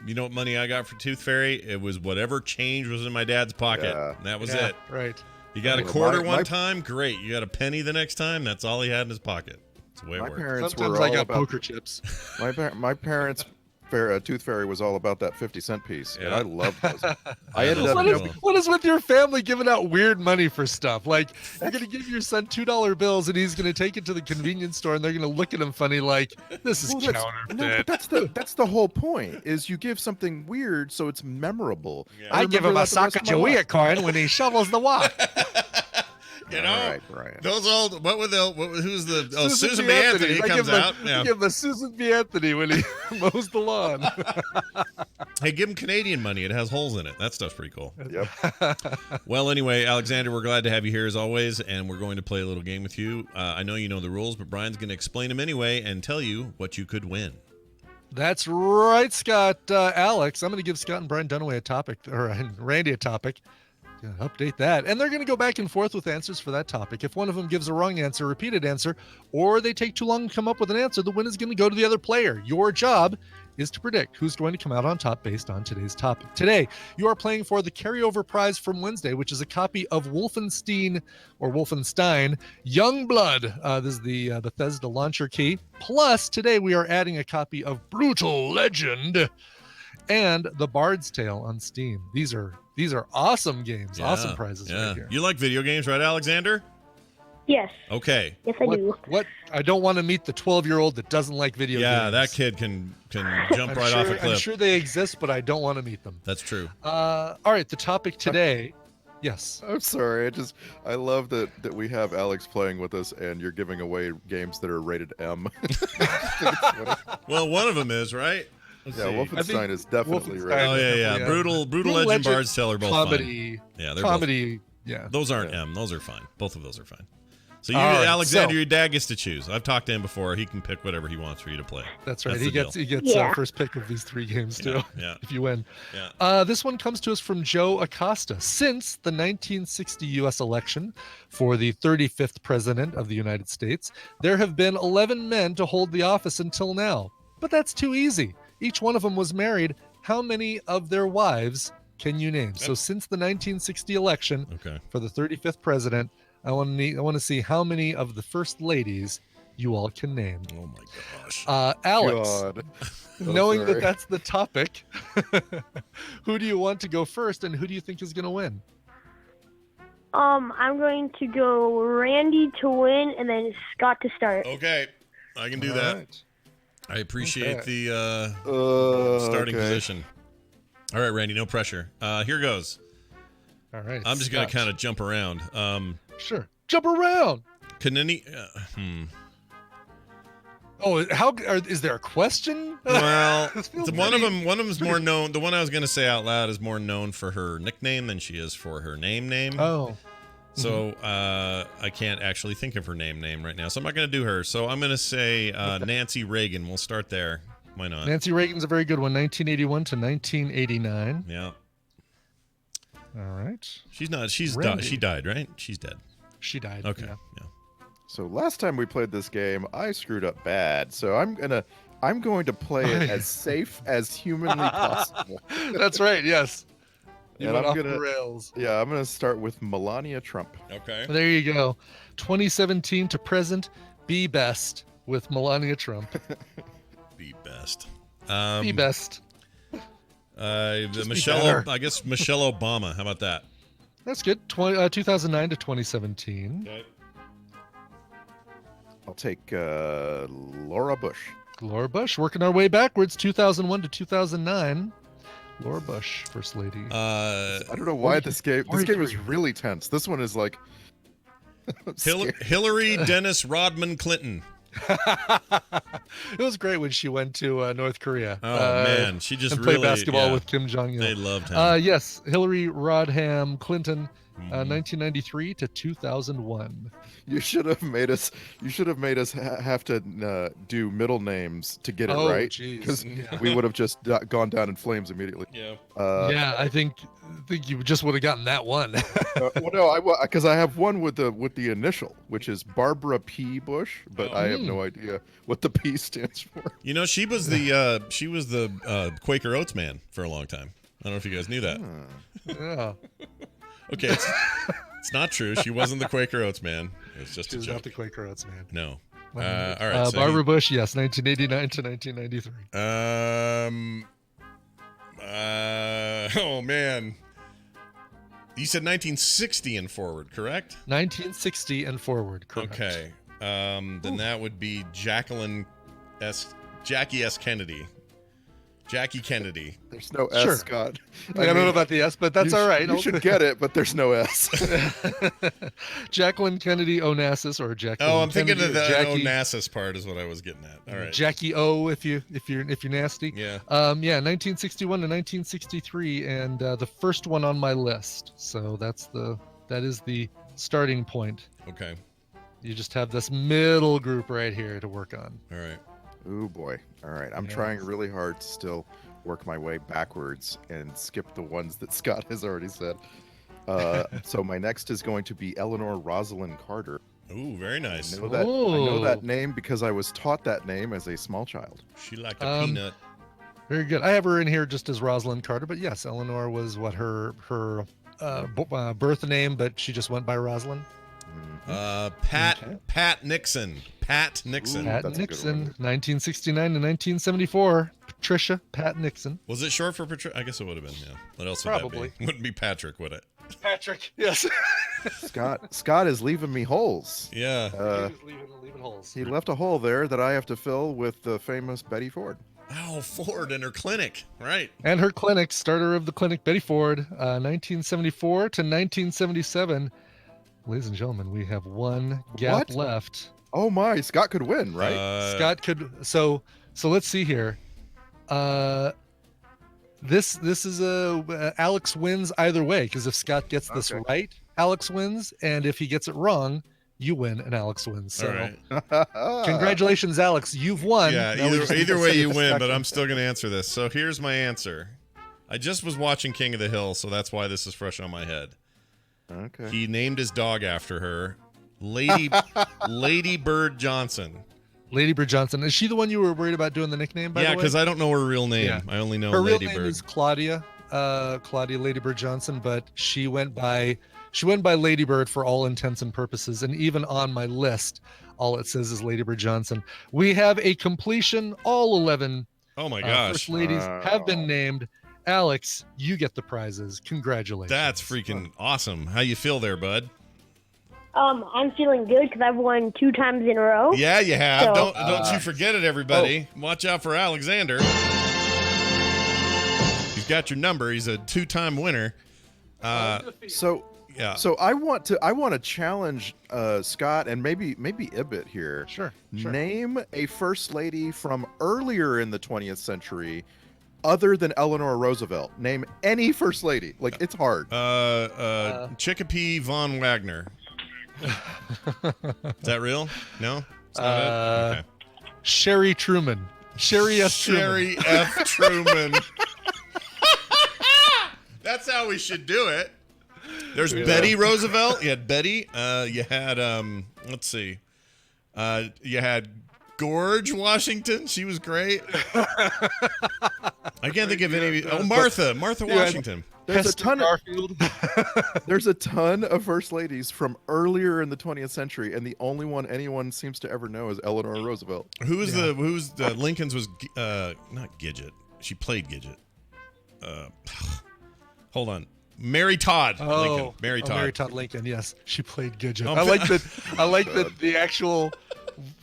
you know what money I got for Tooth Fairy? It was whatever change was in my dad's pocket. Yeah. And that was Yeah, it. right. You got a Well, quarter my- one time, great. You got a penny the next time, that's all he had in his pocket. That's the way it My worked. parents Sometimes were I all got about poker chips. my parents. Tooth Fairy was all about that 50-cent piece, and Yeah. I loved those. I ended Those up are What is, cool. what is with your family giving out weird money for stuff? Like, you're going to give your son $2 bills and he's going to take it to the convenience store and they're going to look at him funny like, this is Well, counterfeit. no, but that's the whole point. Is you give something weird so it's memorable. Yeah. I give him remember a that the rest of my Sacagawea life. coin when he shovels the walk. You know, All right, Brian. those old, who's the, Susan B. B. Anthony I comes give him out. Yeah. I give him a Susan B. Anthony when he mows the lawn. Hey, give him Canadian money. It has holes in it. That stuff's pretty cool. Yep. Well, anyway, Alexander, we're glad to have you here as always, and we're going to play a little game with you. I know you know the rules, but Brian's going to explain them anyway and tell you what you could win. That's right, Scott. Alex, I'm going to give Scott and Brian Dunaway a topic, or Randy a topic. Gonna update that. And they're going to go back and forth with answers for that topic. If one of them gives a wrong answer, repeated answer, or they take too long to come up with an answer, the win is going to go to the other player. Your job is to predict who's going to come out on top based on today's topic. Today, you are playing for the carryover prize from Wednesday, which is a copy of Wolfenstein Youngblood. This is the Bethesda launcher key. Plus, today we are adding a copy of Brutal Legend. and The Bard's Tale on Steam. These are awesome games, Yeah, awesome prizes yeah. right here. You like video games, right, Alexander? Yes. Okay. Yes, I do. What? I don't want to meet the 12-year-old that doesn't like video games. Yeah, that kid can jump right off a cliff. I'm sure they exist, but I don't want to meet them. That's true. All right, the topic today. Yes. I'm sorry. I love that we have Alex playing with us, and you're giving away games that are rated M. Well, one of them is, right? Let's Yeah, see. Wolfenstein is definitely Wolfenstein rated. Oh yeah, yeah. Yeah. Brutal Legend, Bard's Tale are both comedy. fine. Yeah, they're Comedy. Yeah. both. Those aren't M. Those are fine. Both of those are fine. So you, All right, Alexander, so- your dad gets to choose. I've talked to him before. He can pick whatever he wants for you to play. That's right. That's He the gets deal. Yeah. first pick of these 3 games too. Yeah, yeah. If you win. Yeah. This one comes to us from Joe Acosta. Since the 1960 U.S. election for the 35th president of the United States, there have been 11 men to hold the office until now. But that's too easy. Each one of them was married. How many of their wives can you name? So since the 1960 election Okay. for the 35th president, I want to see how many of the first ladies you all can name. Oh my gosh. Alex, God. So knowing sorry. that that's the topic, who do you want to go first, and who do you think is going to win? I'm going to go Randy to win, and then Scott to start. Okay. I can do All that. right. I appreciate Okay. the starting okay. position. All right, Randy, no pressure. Here goes. All right. I'm just going to Scott. kind of jump around. Sure. Jump around. Can any Oh, is there a question? Well, This feels one of pretty- them's more known. The one I was going to say out loud is more known for her nickname than she is for her name. Oh, So I can't actually think of her name right now. So I'm not going to do her. So I'm going to say Nancy Reagan. We'll start there. Why not? Nancy Reagan's a very good one. 1981 to 1989. Yeah. All right. She's not. Randy. She died, right? She's dead. She died. Okay. yeah. Yeah. So last time we played this game, I screwed up bad. So I'm going to play it as safe as humanly possible. That's right. Yes. You And went I'm off gonna- the rails. Yeah, I'm going to start with Melania Trump. Okay. There you go. 2017 to present. Be best with Melania Trump. Be best. Be best. The be Michelle. better. I guess Michelle Obama. How about that? That's good. 2009 to 2017. Okay. I'll take Laura Bush. Laura Bush. Working our way backwards. 2001 to 2009. Laura Bush, First Lady. I don't know why this game is 43. really tense. This one is like Hillary Dennis Rodman Clinton. It was great when she went to North Korea. Oh man, she just and played really basketball yeah, with Kim Jong They Il. loved him. Yes, Hillary Rodham Clinton, Mhm. 1993 to 2001. You should have made us have to do middle names to get it Oh, right, jeez. because Yeah. we would have just gone down in flames immediately. Yeah. Yeah, I think you just would have gotten that one. Well, no, because I have one with the initial, which is Barbara P. Bush, but I have no idea what the P stands for. You know, she was the Quaker Oats man for a long time. I don't know if you guys knew that. Yeah, Okay, it's not true. She wasn't the Quaker Oats man. It was just she a was joke. not the Quaker Oats man. No. All right. So Barbara Bush, yes, 1989 to 1993. Oh man. You said 1960 and forward, correct? 1960 and forward, correct. Okay. Then that would be Jackie S. Kennedy. Jackie Kennedy. There's no Sure. S, Scott. I don't know about the S, but that's you all sh- right. You should get it, but there's no S. Jacqueline Kennedy Onassis or Jacqueline. Oh, I'm thinking Kennedy of or the Jackie, Onassis part is what I was getting at. All right. Jackie O, if you're nasty. Yeah. 1961 to 1963, and the first one on my list. So that is the starting point. Okay. You just have this middle group right here to work on. All right. Oh boy. All right. I'm Yes. trying really hard to still work my way backwards and skip the ones that Scott has already said. So my next is going to be Eleanor Rosalind Carter. Ooh, very I nice. know that Ooh. name because I was taught that name as a small child. She liked a peanut. Very good. I have her in here just as Rosalind Carter, but yes, Eleanor was what her birth name, but she just went by Rosalind. Pat Okay. Pat Nixon. Pat Nixon. Ooh. Pat that's a good Nixon, one. 1969 to 1974. Patricia Pat Nixon. Was it short for Patricia? I guess it would have been. Yeah. What else Probably. would that be? Wouldn't be Patrick, would it? Patrick. Yes. Scott is leaving me holes. Yeah. leaving holes. He left a hole there that I have to fill with the famous Betty Ford. Oh, Ford and her clinic. Right. And her clinic, starter of the clinic, Betty Ford, 1974 to 1977. Ladies and gentlemen, we have one gap What? left. Oh my, Scott could win, right? Scott could. So let's see here. This is Alex wins either way, because if Scott gets this Okay. right, Alex wins, and if he gets it wrong, you win and Alex wins. So All right. congratulations, Alex, you've won. Yeah, Now we just need either to way send you it to win, Scott. but I'm still going to answer this. So here's my answer. I just was watching King of the Hill, so that's why this is fresh on my head. Okay. He named his dog after her, Lady Bird Johnson. Lady Bird Johnson. Is she the one you were worried about doing the nickname? By Yeah, the way? because I don't know her real name. Yeah. I only know Her real Lady name Bird. is Claudia Lady Bird Johnson, but she went by Lady Bird for all intents and purposes. And even on my list, all it says is Lady Bird Johnson. We have a completion. All 11 Oh my gosh, first ladies have been named. Alex, you get the prizes. Congratulations. that's freaking awesome. How you feel there, bud? I'm feeling good because I've won 2 times in a row. Yeah, you have. So- Don't you forget it, everybody. Watch out for Alexander. He's got your number. He's a 2-time winner. So Yeah. So I want to challenge Scott and maybe Ibit here. Sure. Name a first lady from earlier in the 20th century, other than Eleanor Roosevelt. Name any first lady. Like, it's hard. Chicopee von Wagner. Is that real? No. It's not it? Okay. Sherry Truman. Sherry S. Truman. Sherry F. Truman. That's how we should do it. There's Betty Roosevelt. You had Betty. You had let's see. You had Gorge Washington. She was great. I can't think of any. Oh, Martha Washington. There's a Hester ton of Garfield. there's a ton of first ladies from earlier in the 20th century, and the only one anyone seems to ever know is Eleanor Roosevelt. Who's the Lincoln's was not Gidget. She played Gidget. Hold on. Mary Todd Lincoln. Mary Todd. Mary Todd Lincoln. Yes, she played Gidget. Oh, I like that. I like that the actual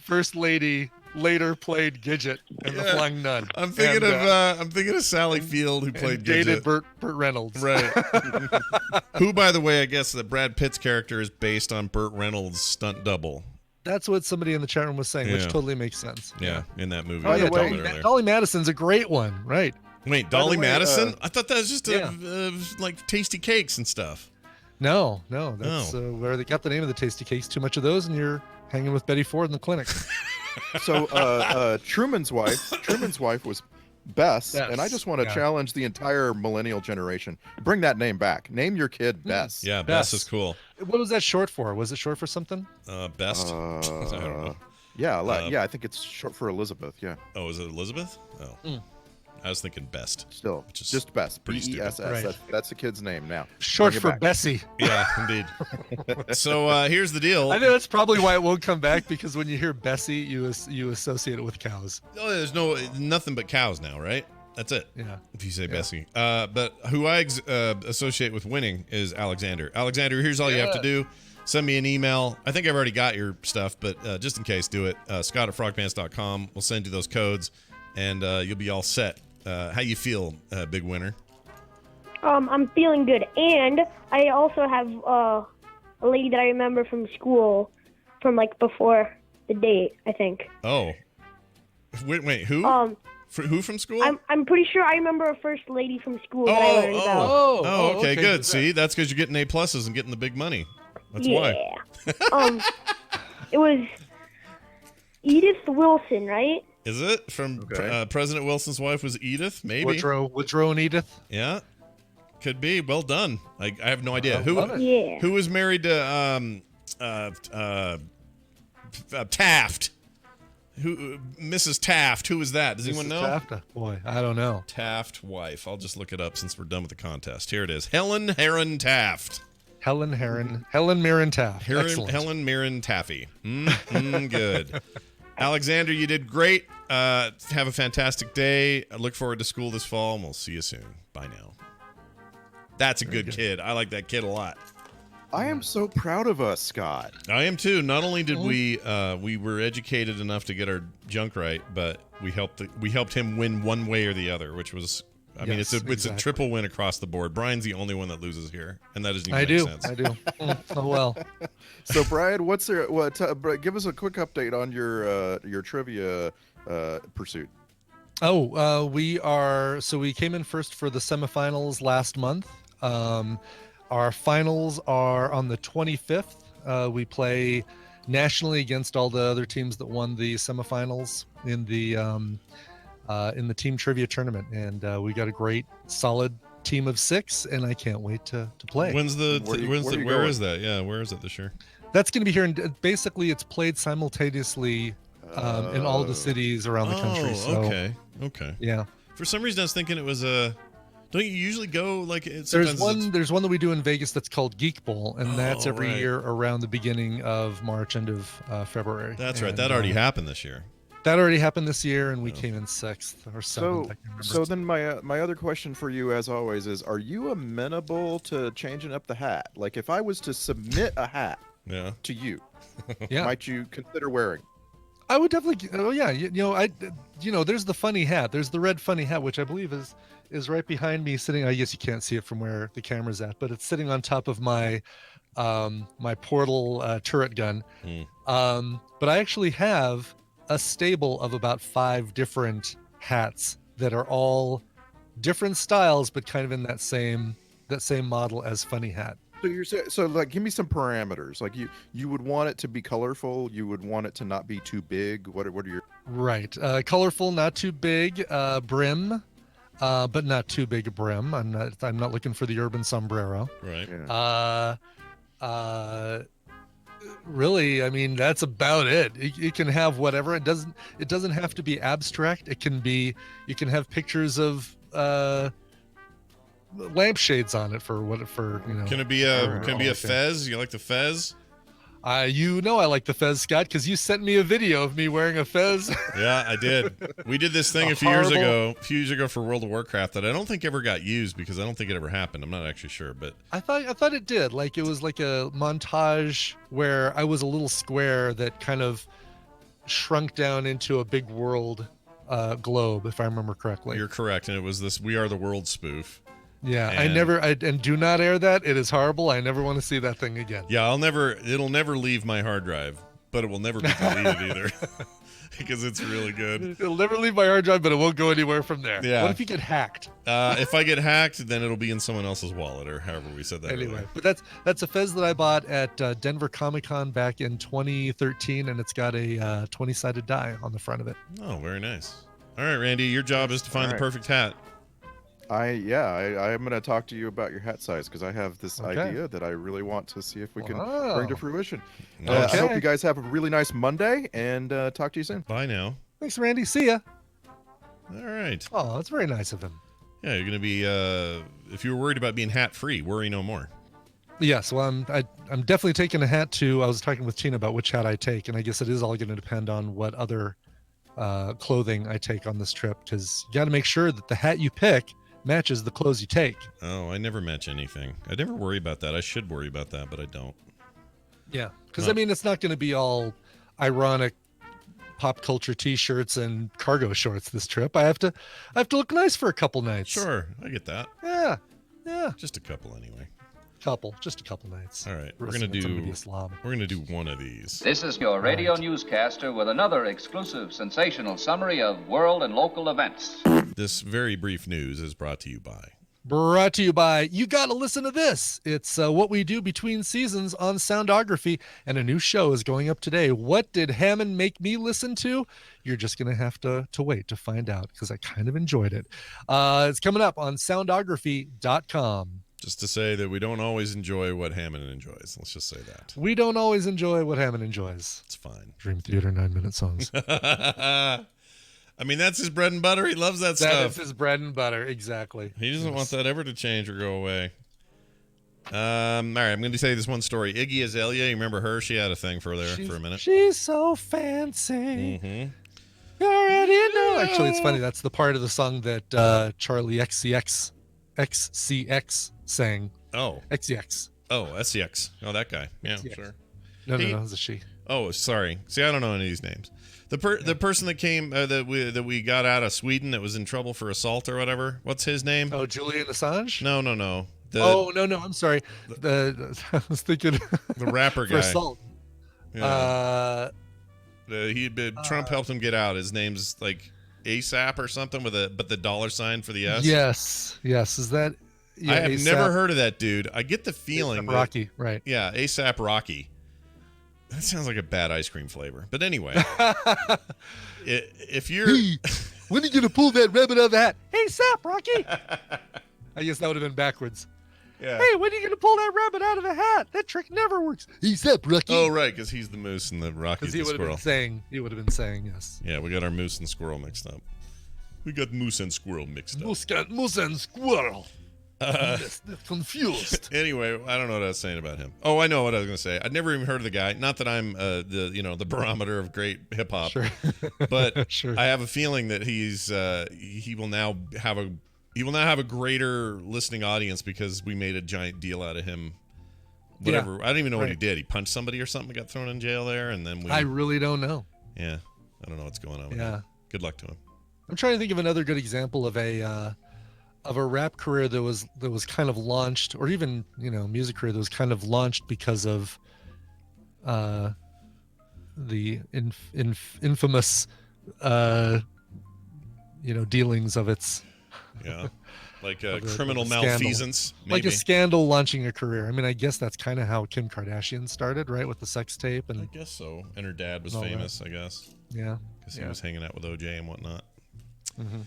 first lady later played Gidget in The Flying Nun. I'm thinking And, of Sally Field who played dated Gidget. Burt Reynolds. Right. Who, by the way, I guess that Brad Pitt's character is based on Burt Reynolds' stunt double. That's what somebody in the chat room was saying, which Yeah. totally makes sense. Yeah, in that movie. Oh we yeah, talked about earlier. Dolly Madison's a great one, right? Wait, Dolly the way, Madison? I thought that was just yeah. like tasty cakes and stuff. No, that's where they got the name of the tasty cakes. Too much of those, and you're hanging with Betty Ford in the clinic. So Truman's wife was Bess, Bess, and I just want to yeah. challenge the entire millennial generation. Bring that name back. Name your kid Bess. Yeah, Bess. Bess is cool. What was that short for? Was it short for something? Best? I don't know. Yeah, I think it's short for Elizabeth. Yeah, Oh, is it Elizabeth? Oh. I was thinking Best. still, Which is just Bess. pretty stupid. BESS. Right. That's the kid's name now. Short Bring it for back. Bessie. Yeah, indeed. So here's the deal. I know that's probably why it won't come back, because when you hear Bessie, you associate it with cows. Oh, there's nothing but cows now, right? That's it. Yeah. If you say Bessie. But who I associate with winning is Alexander. Alexander, here's all you have to do. Send me an email. I think I've already got your stuff, but just in case, do it. Scott@frogpants.com. We'll send you those codes, and you'll be all set. How you feel, big winner? I'm feeling good, and I also have a lady that I remember from school, from like before the date, I think. Oh. Wait, who? Who from school? I'm pretty sure I remember a first lady from school that I learned about. Oh, okay, good. See, that's because you're getting A pluses and getting the big money. That's why. It was Edith Wilson, right? Is it from President Wilson's wife was Edith? Maybe. Woodrow and Edith. Yeah, could be. Well done. I have no idea love it. Yeah. who was married to Taft. Who Mrs. Taft? Who was that? Does anyone Mrs. know? Taft? Boy, I don't know. Taft wife. I'll just look it up since we're done with the contest. Here it is. Helen Herron Taft. Helen Mirren Taft. Excellent. Helen Mirren Taffy. Good. Alexander, you did great. Have a fantastic day. I look forward to school this fall, and we'll see you soon. Bye now. That's a good kid. I like that kid a lot. I am so proud of us, Scott. I am too. Not only did we were educated enough to get our junk right, but we helped him win one way or the other, which was, I mean, it's a triple win across the board. Brian's the only one that loses here, and that doesn't even make sense. I do. Oh well. So, Brian, give us a quick update on your trivia pursuit. Oh, we came in first for the semifinals last month. Our finals are on the 25th. We play nationally against all the other teams that won the semifinals in the team trivia tournament, and we got a great, solid team of 6, and I can't wait to play. Where is that? Yeah, where is it this year? That's going to be here, and basically it's played simultaneously in all the cities around the country. So, okay. Yeah. For some reason, I was thinking it was a. Don't you usually go like there's one that we do in Vegas that's called Geek Bowl, and that's every year around the beginning of March, end of February. That's right. That already happened this year. That already happened this year, and we came in 6th or 7th. So then my other question for you, as always, is: are you amenable to changing up the hat? Like, if I was to submit a hat to you, might you consider wearing? I would definitely. Oh yeah, there's the funny hat. There's the red funny hat, which I believe is right behind me, sitting. I guess you can't see it from where the camera's at, but it's sitting on top of my my portal turret gun. But I actually have a stable of about 5 different hats that are all different styles, but kind of in that same model as funny hat. So you're so like, give me some parameters. Like you would want it to be colorful. You would want it to not be too big. What are your right? Colorful, not too big. Brim, but not too big a brim. I'm not looking for the urban sombrero. Right. Yeah. Really, I mean, that's about it. You can have whatever. It doesn't have to be abstract. It can be. You can have pictures of lampshades on it for. Can it be a fez? You like the fez? I like the fez, Scott, because you sent me a video of me wearing a fez. Yeah, I did. We did this thing a few years ago for World of Warcraft that I don't think ever got used because I don't think it ever happened. I'm not actually sure, but I thought it did. Like, it was like a montage where I was a little square that kind of shrunk down into a big world globe, if I remember correctly. You're correct, and it was this "We Are the World" spoof. Yeah, and do not air that. It is horrible. I never want to see that thing again. Yeah, it'll never leave my hard drive, but it will never be deleted either. Because it's really good. It'll never leave my hard drive, but it won't go anywhere from there. Yeah. What if you get hacked? If I get hacked, then it'll be in someone else's wallet, or however we said that. Anyway, earlier. but that's a fez that I bought at Denver Comic-Con back in 2013, and it's got a 20-sided die on the front of it. Oh, very nice. All right, Randy, your job is to find the perfect hat. I'm going to talk to you about your hat size, because I have this idea that I really want to see if we can bring to fruition. I hope you guys have a really nice Monday, and talk to you soon. Bye now. Thanks, Randy. See ya. All right. Oh, that's very nice of him. Yeah, you're going to be, if you were worried about being hat-free, worry no more. Yes, well, I'm definitely taking a hat too. I was talking with Tina about which hat I take, and I guess it is all going to depend on what other clothing I take on this trip, because you got to make sure that the hat you pick matches the clothes you take. Oh, I never match anything. I never worry about that. I should worry about that, but I don't. Yeah, because I mean, it's not going to be all ironic pop culture T-shirts and cargo shorts this trip. I have to look nice for a couple nights. Sure, I get that. Yeah. Just a couple anyway. Just a couple nights. All right, we're gonna do one of these. This is your radio newscaster with another exclusive, sensational summary of world and local events. This very brief news is brought to you by. You gotta listen to this. It's what we do between seasons on Soundography, and a new show is going up today. What did Hammond make me listen to? You're just gonna have to wait to find out, because I kind of enjoyed it. It's coming up on soundography.com. Just to say that we don't always enjoy what Hammond enjoys. Let's just say that. We don't always enjoy what Hammond enjoys. It's fine. Dream Theater 9-minute songs. I mean, that's his bread and butter. He loves that stuff. That is his bread and butter, exactly. He doesn't want that ever to change or go away. All right, I'm going to say this one story. Iggy Azalea, you remember her? She had a thing for a minute. She's so fancy. You already know. Actually, it's funny. That's the part of the song that Charlie XCX sang. Oh. XCX. Oh, SCX. Oh, that guy. Yeah, SCX. sure. No, it's a she. Oh, sorry. See, I don't know any of these names. The person that came that we got out of Sweden that was in trouble for assault or whatever. What's his name? Oh, Julian Assange? No. No. I'm sorry. I was thinking the rapper for guy. assault. Yeah. Trump helped him get out. His name's like ASAP or something but the dollar sign for the S. Yes. Is that? Yeah, I have A$AP. never heard of that dude. I get the feeling A$AP Rocky, right? Yeah, ASAP Rocky. That sounds like a bad ice cream flavor. But anyway, if you're, hey, when are you gonna pull that rabbit out of the hat? ASAP Rocky. I guess that would have been backwards. Yeah. Hey, when are you gonna pull that rabbit out of the hat? That trick never works. ASAP Rocky. Oh, right, because he's the moose and the Rocky's the squirrel. He would have been saying yes. Yeah, we got our moose and squirrel mixed up. We got moose and squirrel mixed up. Moose and squirrel. Confused. Anyway, I don't know what I was saying about him. Oh, I know what I was going to say. I'd never even heard of the guy. Not that I'm the barometer of great hip hop, sure. but sure. I have a feeling that he will now have a greater listening audience because we made a giant deal out of him. Whatever. I don't even know what he did. He punched somebody or something, got thrown in jail there, and then I really don't know. Yeah, I don't know what's going on with him. Good luck to him. I'm trying to think of another good example of a rap career that was kind of launched, or even music career that was kind of launched because of the infamous dealings of its like criminal malfeasance, maybe. Like a scandal launching a career. I mean, I guess that's kind of how Kim Kardashian started, right, with the sex tape. And I guess so. And her dad was famous, I guess. Yeah, because he was hanging out with OJ and whatnot. Mm-hmm.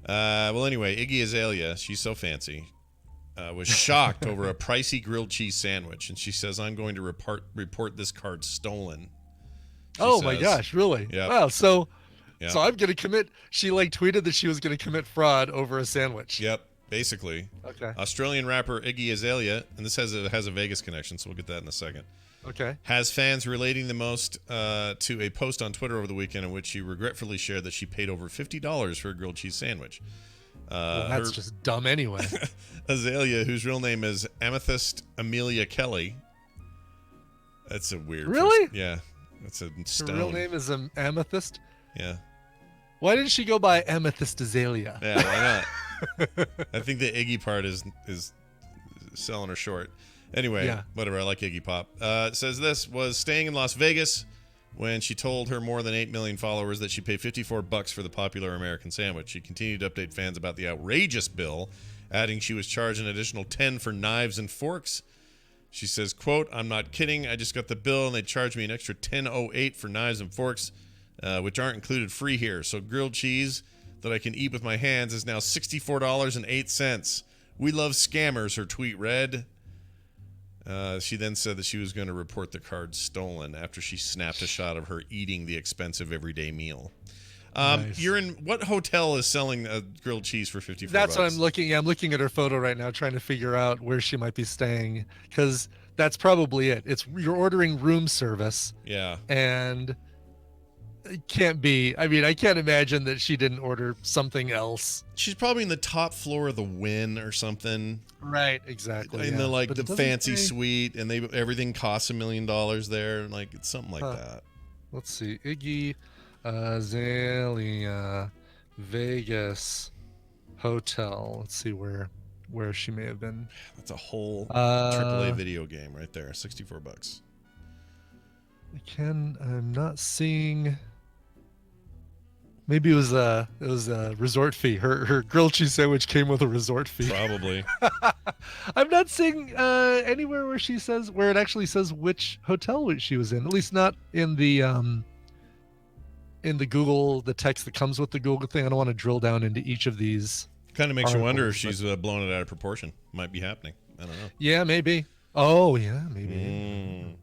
Well, anyway, Iggy Azalea, she's so fancy, was shocked over a pricey grilled cheese sandwich, and she says, "I'm going to report this card stolen." My gosh, really? Yeah. Wow. So I'm gonna commit. She tweeted that she was gonna commit fraud over a sandwich. Yep. Basically. Okay. Australian rapper Iggy Azalea, and this has a Vegas connection, so we'll get that in a second. Okay. Has fans relating the most to a post on Twitter over the weekend in which she regretfully shared that she paid over $50 for a grilled cheese sandwich. That's just dumb anyway. Azalea, whose real name is Amethyst Amelia Kelly. That's a weird. Really? Yeah. That's a stone. Her real name is Amethyst? Yeah. Why didn't she go by Amethyst Azalea? Yeah, why not? I think the Iggy part is selling her short. Anyway, whatever. I like Iggy Pop. Says this was staying in Las Vegas when she told her more than 8 million followers that she paid $54 for the popular American sandwich. She continued to update fans about the outrageous bill, adding she was charged an additional $10 for knives and forks. She says, quote, "I'm not kidding. I just got the bill and they charged me an extra $10.08 for knives and forks, which aren't included free here. So grilled cheese that I can eat with my hands is now $64.08. We love scammers," her tweet read. She then said that she was going to report the card stolen after she snapped a shot of her eating the expensive everyday meal. Nice. You're in what hotel is selling a grilled cheese for $54? That's what I'm looking at. I'm looking at her photo right now, trying to figure out where she might be staying, because that's probably it. You're ordering room service. Yeah. And it can't be. I mean, I can't imagine that she didn't order something else. She's probably in the top floor of the Wynn or something. Right, exactly. In the fancy suite, and everything costs $1 million there. Like, it's something like that. Let's see. Iggy Azalea Vegas Hotel. Let's see where she may have been. That's a whole AAA video game right there. $64. I'm not seeing. Maybe it was a resort fee. Her grilled cheese sandwich came with a resort fee. Probably. I'm not seeing anywhere where it actually says which hotel she was in. At least not in the Google, the text that comes with the Google thing. I don't want to drill down into each of these. Kind of makes you wonder if she's blown it out of proportion. Might be happening. I don't know. Yeah, maybe. Oh, yeah, maybe.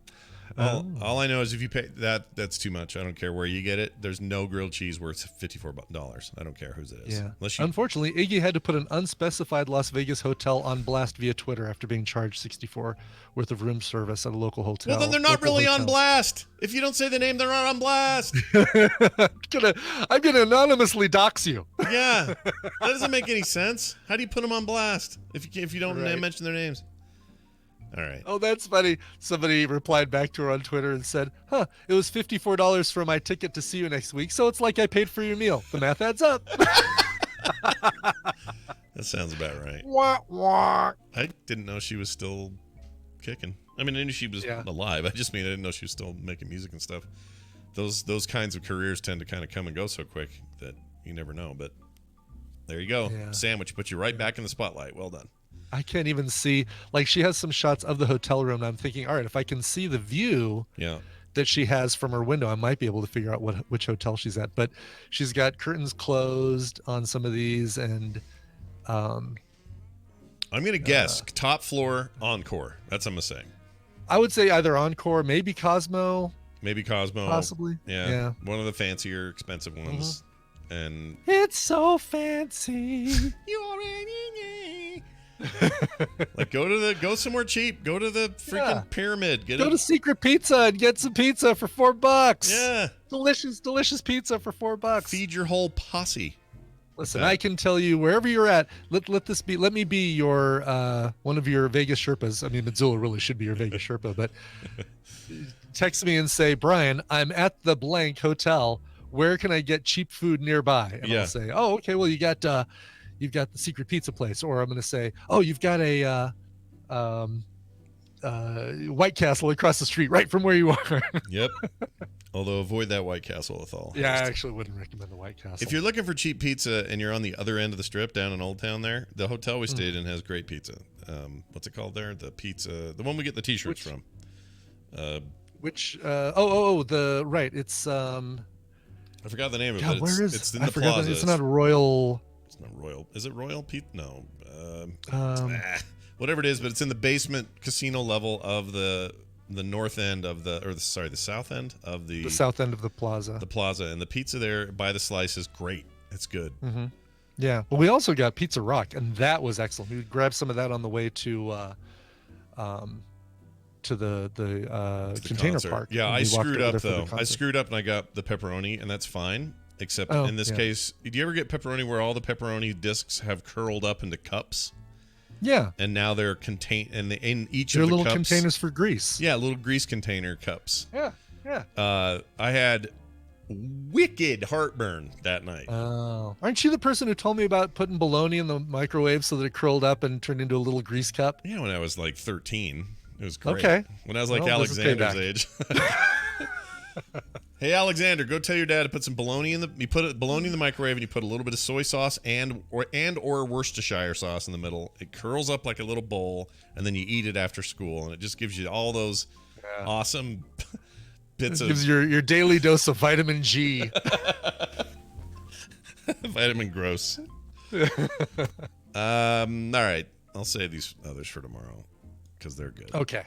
All I know is if you pay that's too much. I don't care where you get it. There's no grilled cheese worth $54. I don't care whose it is. Yeah. Unless you, Unfortunately, Iggy had to put an unspecified Las Vegas hotel on blast via Twitter after being charged $64 worth of room service at a local hotel. well, then they're not local really hotel. on blast. If you don't say the name, they're not on blast. I'm gonna anonymously dox you. Yeah, that doesn't make any sense. How do you put them on blast if you don't Right. mention their names? All right. Oh, that's funny. Somebody replied back to her on Twitter and said, "Huh, it was $54 for my ticket to see you next week, so it's like I paid for your meal. The math adds up." That sounds about right. Wah, wah. I didn't know she was still kicking. I mean, I knew she was alive. I didn't know she was still making music and stuff. Those kinds of careers tend to kind of come and go so quick that you never know. But there you go. Yeah. Sandwich put you right back in the spotlight. Well done. I can't even see. Like, she has some shots of the hotel room, and I'm thinking, all right, if I can see the view Yeah. that she has from her window, I might be able to figure out which hotel she's at. But she's got curtains closed on some of these, and I'm gonna guess top floor Encore. That's what I'm gonna say. I would say either Encore, maybe Cosmo, Maybe Cosmo. possibly. Yeah. One of the fancier, expensive ones. And It's so fancy. you already like go somewhere cheap. Go to the freaking pyramid. Go to Secret Pizza and get some pizza for $4. Yeah. Delicious pizza for $4. Feed your whole posse. Listen, I can tell you wherever you're at. Let me be your one of your Vegas Sherpas. I mean, Missoula really should be your Vegas Sherpa, but text me and say, Brian, I'm at the blank hotel. Where can I get cheap food nearby? And I'll say, oh, okay. Well, you've got the Secret Pizza place, or I'm going to say, oh, you've got a White Castle across the street, right from where you are. Yep. Although avoid that White Castle with all. Yeah, I actually wouldn't recommend the White Castle. If you're looking for cheap pizza and you're on the other end of the strip down in Old Town there, the hotel we stayed in has great pizza. What's it called there? The pizza, the one we get the t-shirts from. It's I forgot the name of God, it. where is it's in I the forgot plaza. It's not Royal. It's not Royal. Is it Royal Pizza? No. Whatever it is, but it's in the basement casino level of the north end of the south end of the south end of the plaza. The plaza, and the pizza there by the slice is great. It's good. Mm-hmm. Yeah. Well, we also got Pizza Rock, and that was excellent. We grabbed some of that on the way to the container concert. park. Yeah, And I we walked screwed over up there for the though. I concert. screwed up and I got the pepperoni, and that's fine. Except in this case, do you ever get pepperoni where all the pepperoni discs have curled up into cups? Yeah. And now they're contained, and in each They're of the little cups, containers for grease. Yeah, little grease container cups. Yeah. I had wicked heartburn that night. Oh, aren't you the person who told me about putting bologna in the microwave so that it curled up and turned into a little grease cup? Yeah, when I was like 13. It was great. Okay. When I was like Well, this is Alexander's payback. age. Hey, Alexander, go tell your dad to put some bologna in you put bologna in the microwave, and you put a little bit of soy sauce and or Worcestershire sauce in the middle. It curls up like a little bowl, and then you eat it after school, and it just gives you all those awesome bits of Gives your daily dose of vitamin G. vitamin gross. All right, I'll save these others for tomorrow because they're good. Okay.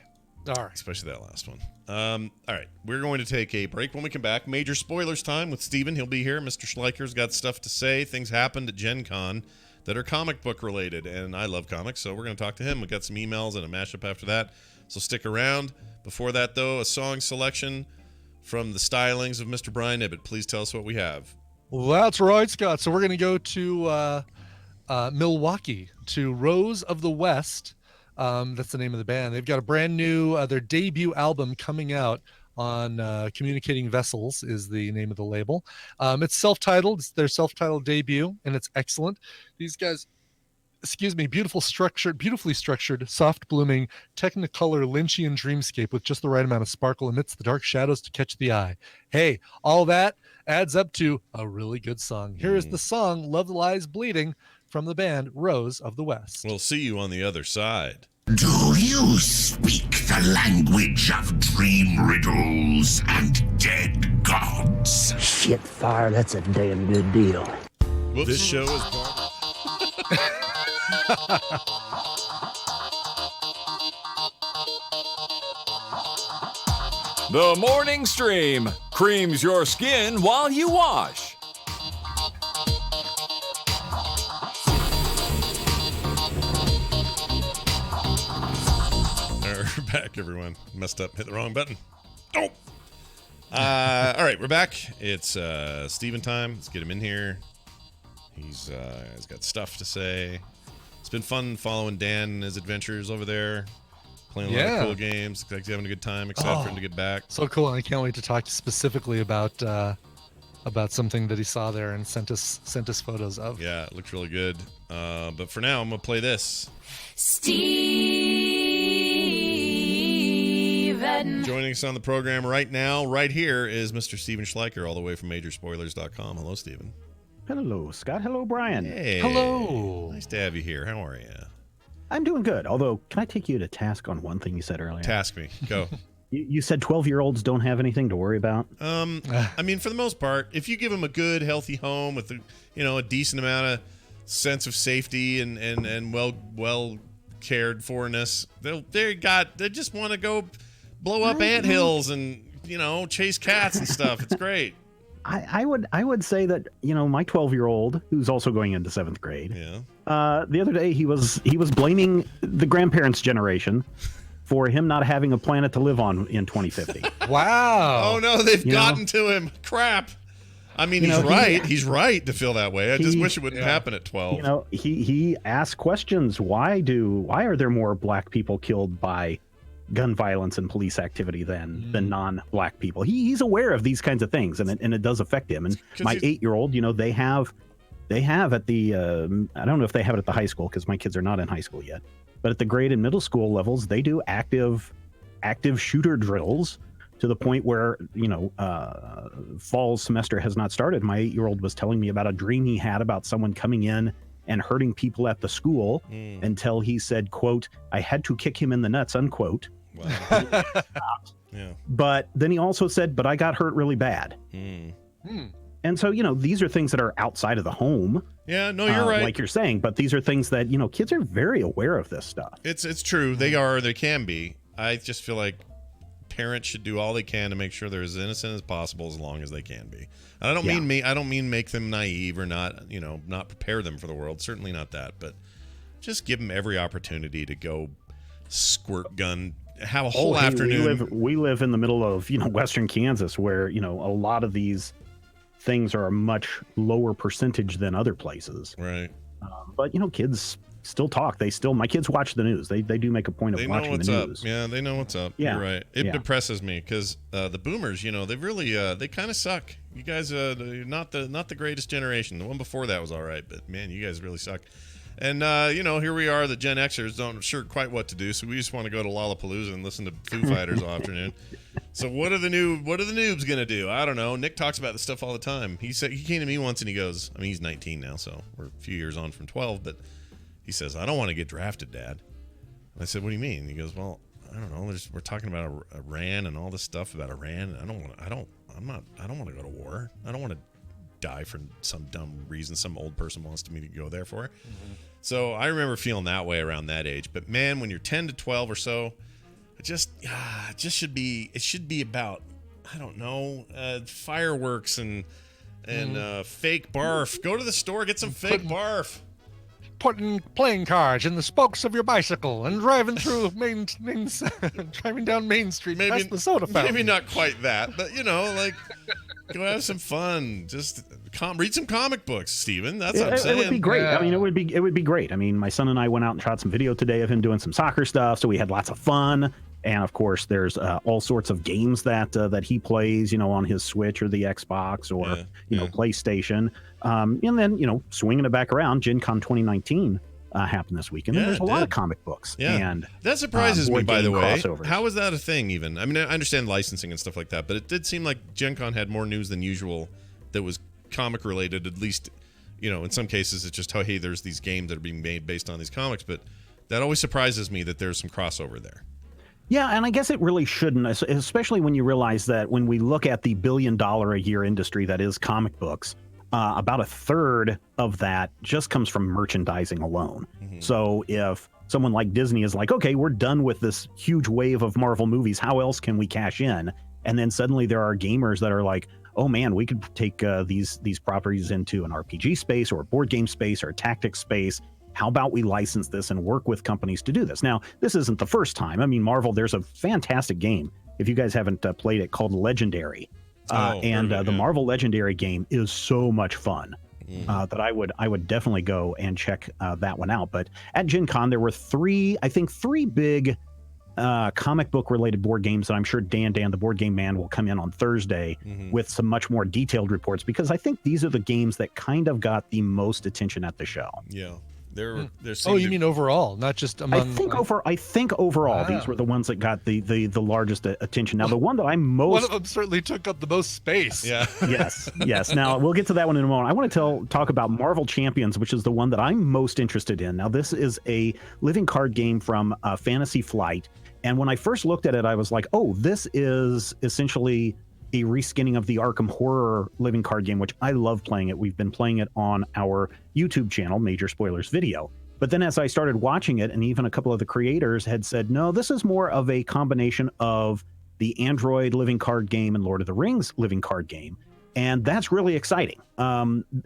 All right. Especially that last one. All right, we're going to take a break. When we come back, major spoilers time with Steven. He'll be here. Mr. Schleicher's got stuff to say. Things happened at Gen Con that are comic book related, and I love comics, so we're going to talk to him. We got some emails and a mashup after that, so stick around. Before that, though, a song selection from the stylings of Mr. Brian Ibbett. Please tell us what we have. Well, that's right, Scott. So we're going to go to Milwaukee, to Rose of the West. That's the name of the band. They've got a brand new, their debut album coming out on Communicating Vessels is the name of the label. It's self-titled. It's their self-titled debut, and it's excellent. These guys, beautifully structured, soft-blooming, Technicolor Lynchian dreamscape with just the right amount of sparkle amidst the dark shadows to catch the eye. Hey, all that adds up to a really good song. Here is the song, Love Lies Bleeding, from the band Rose of the West. We'll see you on the other side. Do you speak the language of dream riddles and dead gods? Shit fire, that's a damn good deal. Whoops. This show is The Morning Stream creams your skin while you wash. We're back, everyone. Messed up, hit the wrong button. Oh! All right, we're back. It's Steven time. Let's get him in here. He's got stuff to say. It's been fun following Dan and his adventures over there. Playing a lot of cool games. Looks like he's having a good time. Excited for him to get back. So cool, and I can't wait to talk specifically about something that he saw there and sent us photos of. Yeah, it looks really good. But for now, I'm gonna play this. Steven. Joining us on the program right now, right here, is Mr. Steven Schleicher, all the way from MajorSpoilers.com. Hello, Steven. Hello, Scott. Hello, Brian. Hey. Hello. Nice to have you here. How are you? I'm doing good. Although, can I take you to task on one thing you said earlier? Task me. Go. You said 12-year-olds don't have anything to worry about. I mean, for the most part, if you give them a good, healthy home with a decent amount of sense of safety and well cared forness, they just want to go blow up anthills and chase cats and stuff. It's great. I would say that my 12-year-old, who's also going into 7th grade, the other day he was blaming the grandparents' generation for him not having a planet to live on in 2050. Wow! Oh no, they've gotten to him. Crap. I mean, he's right. He's right to feel that way. I just wish it wouldn't happen at 12. He asked questions. Why are there more black people killed by gun violence and police activity than non-black people? He's aware of these kinds of things, and it does affect him. And my 8-year-old, they have at the I don't know if they have it at the high school because my kids are not in high school yet, but at the grade and middle school levels, they do active shooter drills to the point where fall semester has not started. My 8-year-old was telling me about a dream he had about someone coming in and hurting people at the school until he said, quote, "I had to kick him in the nuts," unquote. Wow. Yeah. But then he also said, "But I got hurt really bad." And so, these are things that are outside of the home. Yeah, no, you're right. Like you're saying, but these are things that, kids are very aware of this stuff. It's true. They can be. I just feel like parents should do all they can to make sure they're as innocent as possible as long as they can be. And I don't mean make them naive or not prepare them for the world. Certainly not that, but just give them every opportunity to go squirt gun, have a whole afternoon. We live in the middle of, Western Kansas where, a lot of these things are a much lower percentage than other places. Right. But, kids still talk. My kids watch the news. They do make a point of watching the news. Yeah, they know what's up. Yeah. You're right. It depresses me because the boomers, they really they kind of suck. You guys are not the greatest generation. The one before that was all right, but man, you guys really suck. And here we are, the Gen Xers don't sure quite what to do, so we just want to go to Lollapalooza and listen to Foo Fighters all afternoon. So what are the noobs gonna do? I don't know. Nick talks about this stuff all the time. He came to me once and he goes, I mean, he's 19 now, so we're a few years on from 12, but he says, "I don't want to get drafted, Dad." And I said, "What do you mean?" He goes, "Well, I don't know. We're talking about Iran and all this stuff about Iran. I don't want to go to war. I don't want to die for some dumb reason some old person wants me to go there for." Mm-hmm. So I remember feeling that way around that age. But man, when you're 10 to 12 or so, it should be about, I don't know, fireworks and fake barf. Go to the store, get some fake barf. Putting playing cards in the spokes of your bicycle and driving through driving down Main Street past the soda fountain. Maybe not quite that, but go have some fun. Just read some comic books, Steven. That's what I'm saying. It would be great. Yeah. I mean, it would be great. I mean, my son and I went out and shot some video today of him doing some soccer stuff, so we had lots of fun. And of course, there's all sorts of games that he plays, on his Switch or the Xbox or PlayStation. And then swinging it back around, Gen Con 2019 happened this weekend. And there's a lot of comic books. Yeah. And that surprises me, by the way. Crossovers. How is that a thing? Even I mean, I understand licensing and stuff like that, but it did seem like Gen Con had more news than usual that was comic related. At least, in some cases, it's just, oh, hey, there's these games that are being made based on these comics. But that always surprises me that there's some crossover there. Yeah, and I guess it really shouldn't, especially when you realize that when we look at the $1 billion a year industry that is comic books, about a third of that just comes from merchandising alone. Mm-hmm. So if someone like Disney is like, okay, we're done with this huge wave of Marvel movies, how else can we cash in? And then suddenly there are gamers that are like, oh man, we could take these properties into an RPG space or a board game space or a tactics space. How about we license this and work with companies to do this? Now, this isn't the first time. I mean, Marvel, there's a fantastic game, if you guys haven't played it, called Legendary. The Marvel Legendary game is so much fun that I would definitely go and check that one out. But at Gen Con, there were three big comic book related board games that I'm sure Dan, the board game man, will come in on Thursday with some much more detailed reports, because I think these are the games that kind of got the most attention at the show. Yeah. You mean overall, not just among? I think overall, these were the ones that got the largest attention. Now, the one that I'm most one of them certainly took up the most space. Yeah. yes. Now we'll get to that one in a moment. I want to talk about Marvel Champions, which is the one that I'm most interested in. Now, this is a living card game from Fantasy Flight, and when I first looked at it, I was like, oh, this is essentially a reskinning of the Arkham Horror living card game, which I love playing it. We've been playing it on our YouTube channel, Major Spoilers Video. But then as I started watching it, and even a couple of the creators had said, no, this is more of a combination of the Android living card game and Lord of the Rings living card game. And that's really exciting.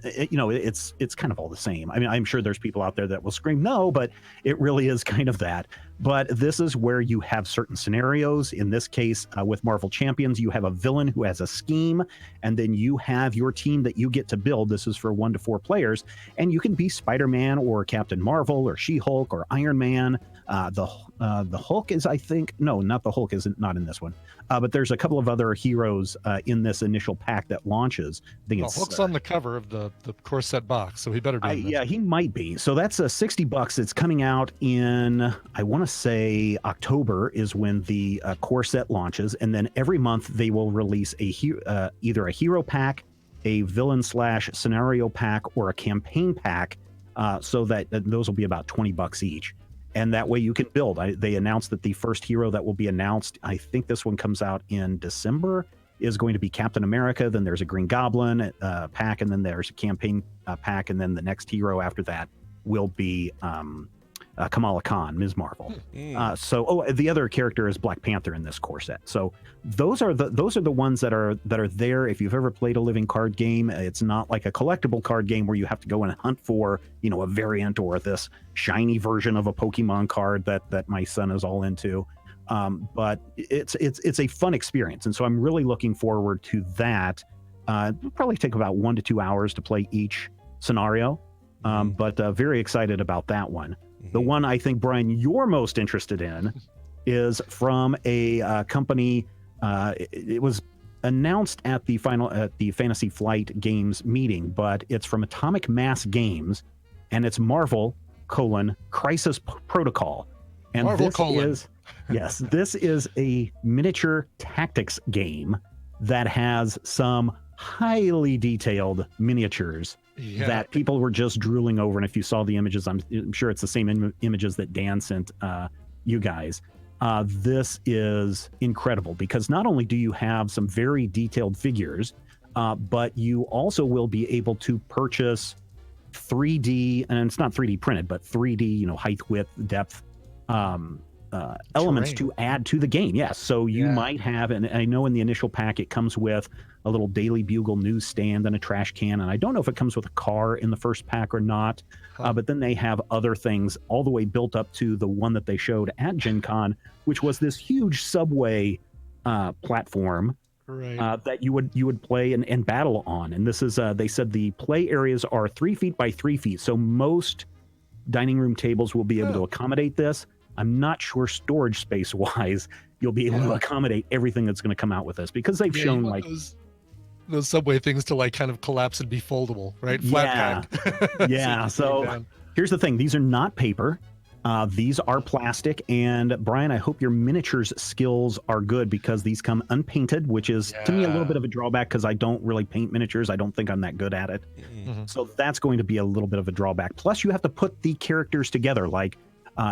It's kind of all the same. I mean, I'm sure there's people out there that will scream no, but it really is kind of that. But this is where you have certain scenarios. In this case, with Marvel Champions, you have a villain who has a scheme, and then you have your team that you get to build. This is for 1 to 4 players, and you can be Spider-Man or Captain Marvel or She-Hulk or Iron Man. The Hulk is, I think, no, not the Hulk, is not in this one. But there's a couple of other heroes in this initial pack that launches. I think Hulk's on the cover of the core set box, so he better be. Yeah, he might be. So that's $60. It's coming out in, I want to say, October is when the core set launches, and then every month they will release either a hero pack, a villain/scenario pack, or a campaign pack, so that those will be about $20 each. And that way you can build. They announced that the first hero that will be announced, I think this one comes out in December, is going to be Captain America. Then there's a Green Goblin pack, and then there's a campaign pack, and then the next hero after that will be Kamala Khan, Ms. Marvel. The other character is Black Panther in this core set. So those are the ones that are there. If you've ever played a living card game, it's not like a collectible card game where you have to go and hunt for, a variant or this shiny version of a Pokemon card that my son is all into. But it's a fun experience, and so I'm really looking forward to that. It'll probably take about 1 to 2 hours to play each scenario, but very excited about that one. The one I think, Brian, you're most interested in is from a company. It was announced at the Fantasy Flight Games meeting, but it's from Atomic Mass Games, and it's Marvel: Crisis Protocol. And this is a miniature tactics game that has some highly detailed miniatures that people were just drooling over. And if you saw the images, I'm sure it's the same images that Dan sent you guys. This is incredible, because not only do you have some very detailed figures, but you also will be able to purchase 3D, and it's not 3D printed, but 3D, height, width, depth elements to add to the game. Yes. So you might have, and I know in the initial pack it comes with a little Daily Bugle newsstand and a trash can. And I don't know if it comes with a car in the first pack or not, but then they have other things all the way built up to the one that they showed at Gen Con, which was this huge subway platform that you would play and battle on. And this is, they said the play areas are 3 feet by 3 feet. So most dining room tables will be able to accommodate this. I'm not sure storage space wise you'll be able to accommodate everything that's going to come out with this, because they've shown like those subway things to kind of collapse and be foldable, right? Flat pack. So here's the thing. These are not paper. These are plastic. And Brian, I hope your miniatures skills are good, because these come unpainted, which is to me a little bit of a drawback, because I don't really paint miniatures. I don't think I'm that good at it. So that's going to be a little bit of a drawback. Plus you have to put the characters together. Like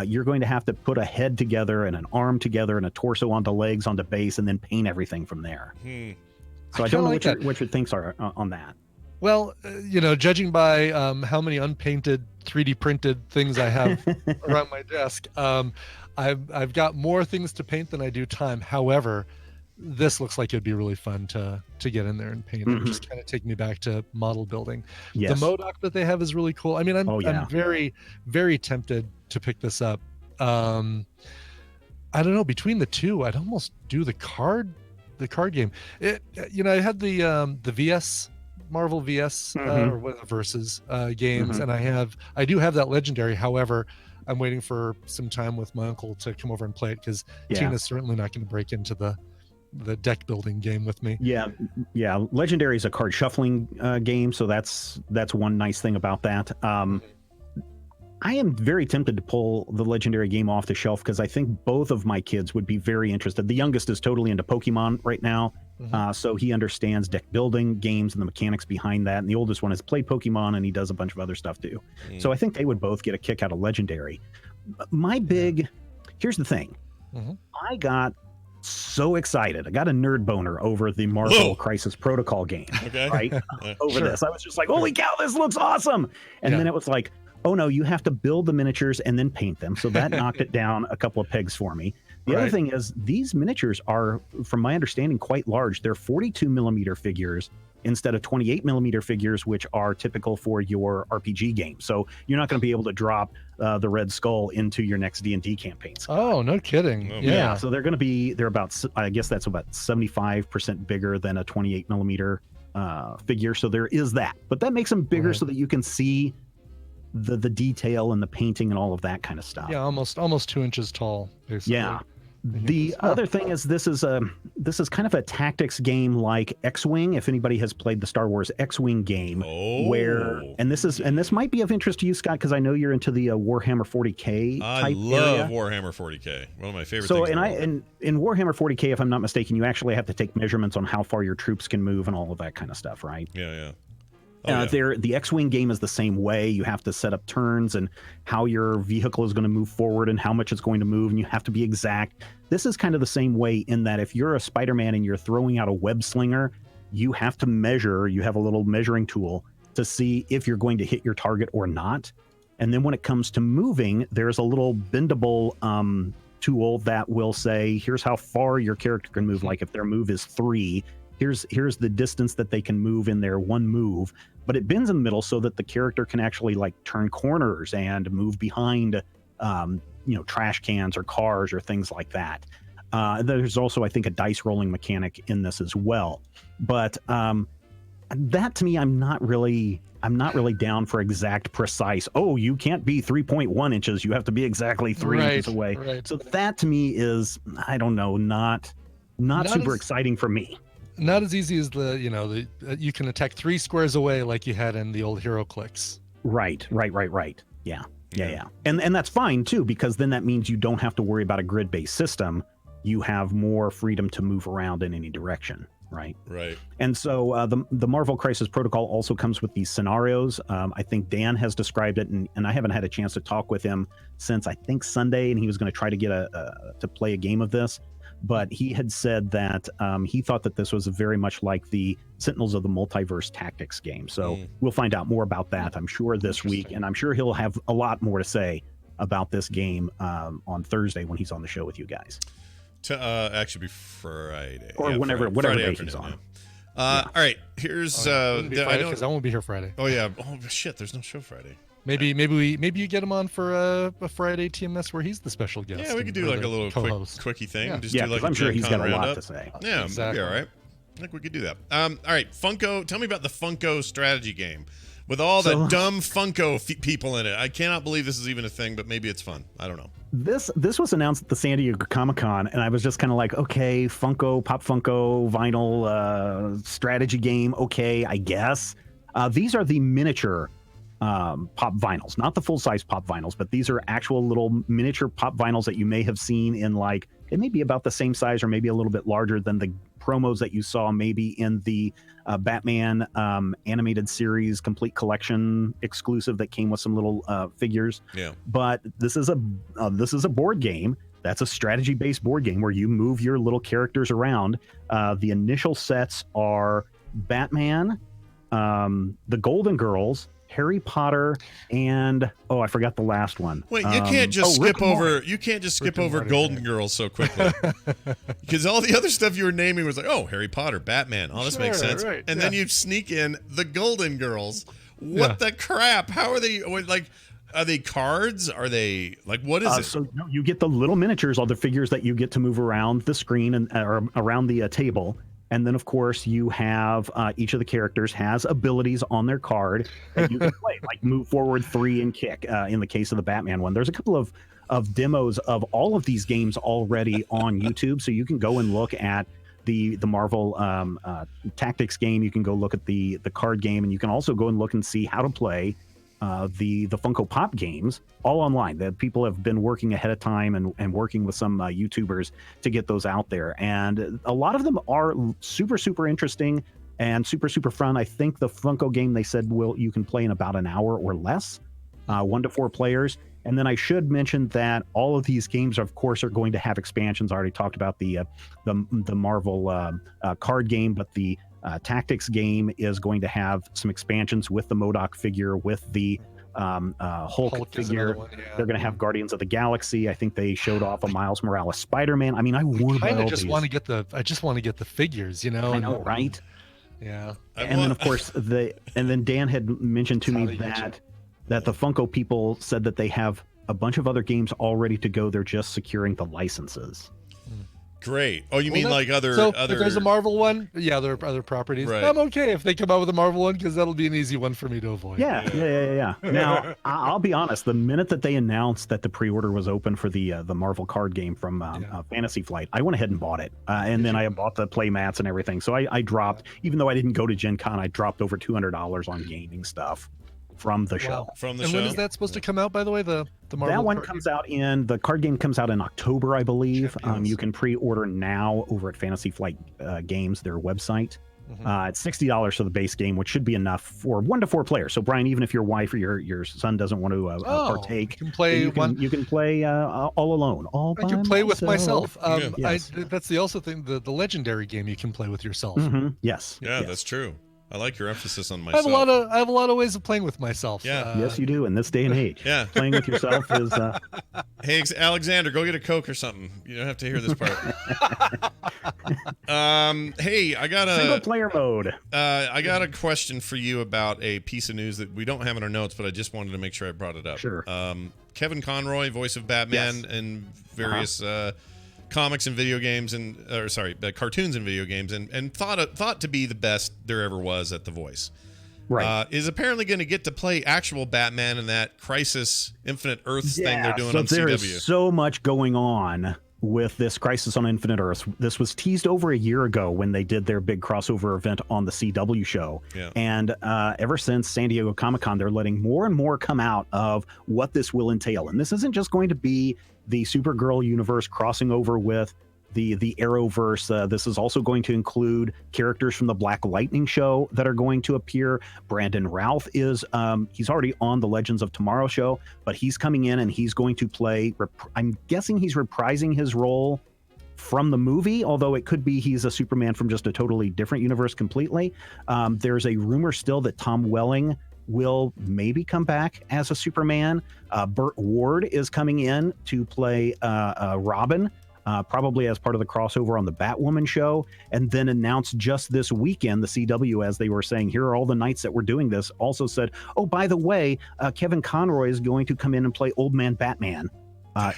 you're going to have to put a head together and an arm together and a torso onto legs onto base, and then paint everything from there. So I don't know what your thinks are on that. Well, judging by how many unpainted 3D printed things I have around my desk, I've got more things to paint than I do time. However, this looks like it'd be really fun to get in there and paint. It would just kind of take me back to model building. Yes. The MODOK that they have is really cool. I mean, I'm very, very tempted to pick this up. I don't know, between the two, I'd almost do the card game. I had the VS Marvel VS or what the Versus games, and I do have that Legendary. However, I'm waiting for some time with my uncle to come over and play it, because Tina's certainly not going to break into the deck building game with me. Yeah. Legendary is a card shuffling game, so that's one nice thing about that. I am very tempted to pull the Legendary game off the shelf, because I think both of my kids would be very interested. The youngest is totally into Pokemon right now, so he understands deck building games and the mechanics behind that. And the oldest one has played Pokemon, and he does a bunch of other stuff too. So I think they would both get a kick out of Legendary. Here's the thing. I got so excited. I got a nerd boner over the Marvel Crisis Protocol game, right? This. I was just like, holy cow, this looks awesome. And then it was like, oh no, you have to build the miniatures and then paint them. So that knocked it down a couple of pegs for me. The other thing is, these miniatures are, from my understanding, quite large. They're 42 millimeter figures instead of 28 millimeter figures, which are typical for your RPG game. So you're not going to be able to drop the Red Skull into your next D&D campaign. Oh, no kidding. Yeah. So they're about, I guess that's about 75% bigger than a 28 millimeter figure. So there is that, but that makes them bigger so that you can see the detail and the painting and all of that kind of stuff. Yeah, almost 2 inches tall, basically. Yeah. The other thing is, this is kind of a tactics game like X-Wing. If anybody has played the Star Wars X-Wing game, this might be of interest to you, Scott, because I know you're into the Warhammer 40K type I love area. Warhammer 40K. One of my favorite So, things. in Warhammer 40K, if I'm not mistaken, you actually have to take measurements on how far your troops can move and all of that kind of stuff, right? Yeah. The X-Wing game is the same way. You have to set up turns and how your vehicle is going to move forward and how much it's going to move, and you have to be exact. This is kind of the same way, in that if you're a Spider-Man and you're throwing out a web slinger, you have to measure. You have a little measuring tool to see if you're going to hit your target or not. And then when it comes to moving, there's a little bendable tool that will say, here's how far your character can move. Like if their move is 3, here's the distance that they can move in their one move. But it bends in the middle so that the character can actually like turn corners and move behind, trash cans or cars or things like that. There's also, I think, a dice rolling mechanic in this as well. But that, to me, I'm not really down for exact, precise. Oh, you can't be 3.1 inches. You have to be exactly 3 inches away. Right. So that, to me, is, I don't know, not super exciting for me. Not as easy as you can attack 3 squares away like you had in the old HeroClix. Right. Yeah. And that's fine too, because then that means you don't have to worry about a grid-based system. You have more freedom to move around in any direction, right? Right. And so the Marvel Crisis Protocol also comes with these scenarios. I think Dan has described it, and I haven't had a chance to talk with him since, I think, Sunday, and he was going to try to get to play a game of this. But he had said that he thought that this was very much like the Sentinels of the Multiverse Tactics game. So we'll find out more about that, I'm sure, this week. And I'm sure he'll have a lot more to say about this game on Thursday when he's on the show with you guys. Actually, be Friday. Or whatever day he's on. All right, here's... because I won't be here Friday. Oh, yeah. Oh, shit, there's no show Friday. Maybe you get him on for a Friday TMS where he's the special guest. Yeah, we could do like a little quickie thing. Yeah. Just do like I'm a sure he's got a lot roundup. to say. Yeah, exactly. Be all right. I think we could do that. All right, Funko. Tell me about the Funko strategy game with all the dumb Funko people in it. I cannot believe this is even a thing, but maybe it's fun. I don't know. This was announced at the San Diego Comic-Con, and I was just kind of like, okay, Funko, Pop Funko, vinyl strategy game. Okay, I guess. These are the miniature pop vinyls, not the full-size pop vinyls, but these are actual little miniature pop vinyls that you may have seen in, like, it may be about the same size or maybe a little bit larger than the promos that you saw maybe in the Batman animated series complete collection exclusive that came with some little figures. Yeah. But this is a board game. That's a strategy-based board game where you move your little characters around. The initial sets are Batman, the Golden Girls, Harry Potter, and I forgot the last one. Wait, you can't just Rick skip and over. Morty. You can't just skip Rick and over Morty, Golden right. Girls so quickly, because all the other stuff you were naming was like, oh, Harry Potter, Batman. Oh, this makes Sure, sense. right, And then you sneak in the Golden Girls. What the crap? How are they? Like, are they cards? Are they like what is it? So no, you get the little miniatures, all the figures that you get to move around the screen and or around the table. And then, of course, you have each of the characters has abilities on their card that you can play, like move forward 3 and kick. In the case of the Batman one, there's a couple of demos of all of these games already on YouTube, so you can go and look at the Marvel Tactics game. You can go look at the card game, and you can also go and look and see how to play the Funko Pop games all online. That people have been working ahead of time and working with some YouTubers to get those out there. And a lot of them are super, super interesting and super, super fun. I think the Funko game, they said, you can play in about an hour or less, 1 to 4 players. And then I should mention that all of these games, of course, are going to have expansions. I already talked about the Marvel card game, but the Tactics game is going to have some expansions with the MODOK figure, with the Hulk figure. They're going to have Guardians of the Galaxy. I think they showed off a Miles Morales Spider-Man. I mean, I want to buy all these. I just want to get the figures, you know. I know, right? Yeah. And then, of course, Dan had mentioned to me that the Funko people said that they have a bunch of other games all ready to go. They're just securing the licenses. Great. Oh, you mean like other? So if there's a Marvel one, there are other properties. Right. I'm okay if they come out with a Marvel one because that'll be an easy one for me to avoid. Yeah. Now, I'll be honest. The minute that they announced that the pre-order was open for the Marvel card game from Fantasy Flight, I went ahead and bought it, and then I bought the play mats and everything. So I dropped, even though I didn't go to Gen Con, I dropped over $200 on gaming stuff from the show. From the and show. when is that supposed to come out, by the way? The Marvel that one card comes out the card game comes out in October, I believe. You can pre-order now over at Fantasy Flight Games, their website. It's $60 for the base game, which should be enough for 1 to 4 players. So Brian, even if your wife or your son doesn't want to partake, you can play you can play all alone. I can play with myself. Yes. That's the also thing. The legendary game you can play with yourself. Yes. Yeah, that's true. I like your emphasis on I myself. have a lot of ways of playing with myself. Yeah. Yes, you do in this day and age. Yeah. Playing with yourself is. Hey, Alexander, go get a Coke or something. You don't have to hear this part. Hey, I got a single player mode. I got a question for you about a piece of news that we don't have in our notes, but I just wanted to make sure I brought it up. Sure. Kevin Conroy, voice of Batman and various comics and video games cartoons and video games, and thought to be the best there ever was at the voice. Right. Is apparently going to get to play actual Batman in that Crisis Infinite Earths thing they're doing on there CW. is so much going on with this Crisis on Infinite Earths. This was teased over a year ago when they did their big crossover event on the CW show. Yeah. And ever since San Diego Comic-Con, they're letting more and more come out of what this will entail. And this isn't just going to be the Supergirl universe crossing over with the Arrowverse. This is also going to include characters from the Black Lightning show that are going to appear. Brandon Routh is he's already on the Legends of Tomorrow show, but he's coming in and he's going to play. I'm guessing he's reprising his role from the movie, although it could be he's a Superman from just a totally different universe completely. There's a rumor still that Tom Welling will maybe come back as a Superman. Burt Ward is coming in to play Robin. Probably as part of the crossover on the Batwoman show, and then announced just this weekend, the CW, as they were saying, here are all the nights that we're doing this, also said, oh, by the way, Kevin Conroy is going to come in and play Old Man Batman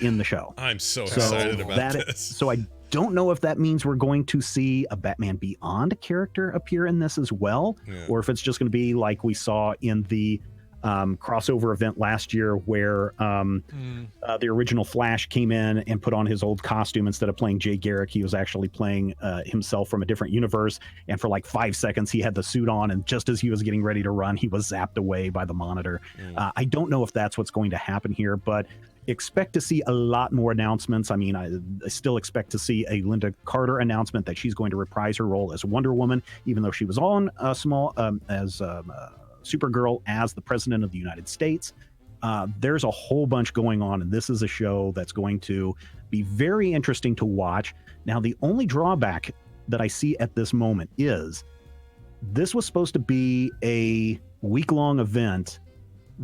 in the show. I'm so excited about this. So I don't know if that means we're going to see a Batman Beyond character appear in this as well, or if it's just going to be like we saw in the crossover event last year where the original Flash came in and put on his old costume. Instead of playing Jay Garrick, he was actually playing himself from a different universe, and for like 5 seconds he had the suit on, and just as he was getting ready to run, he was zapped away by the monitor. I don't know if that's what's going to happen here, but expect to see a lot more announcements. I mean, I still expect to see a Linda Carter announcement that she's going to reprise her role as Wonder Woman, even though she was on Supergirl as the President of the United States. There's a whole bunch going on, and this is a show that's going to be very interesting to watch. Now, the only drawback that I see at this moment is this was supposed to be a week-long event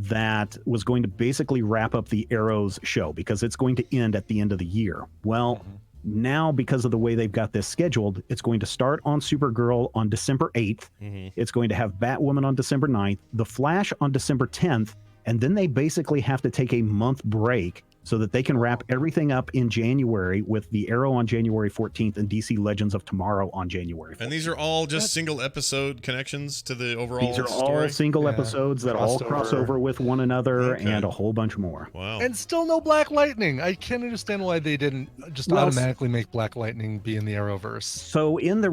that was going to basically wrap up the Arrow's show because it's going to end at the end of the year. Well, now because of the way they've got this scheduled, it's going to start on Supergirl on December 8th. It's going to have Batwoman on December 9th, The Flash on December 10th, and then they basically have to take a month break so that they can wrap everything up in January with the Arrow on January 14th and DC Legends of Tomorrow on January 14th. And these are all just single episode connections to the overall These are story? all single episodes that all cross over with one another and a whole bunch more. Wow. And still no Black Lightning. I can't understand why they didn't just automatically make Black Lightning be in the Arrowverse. So in the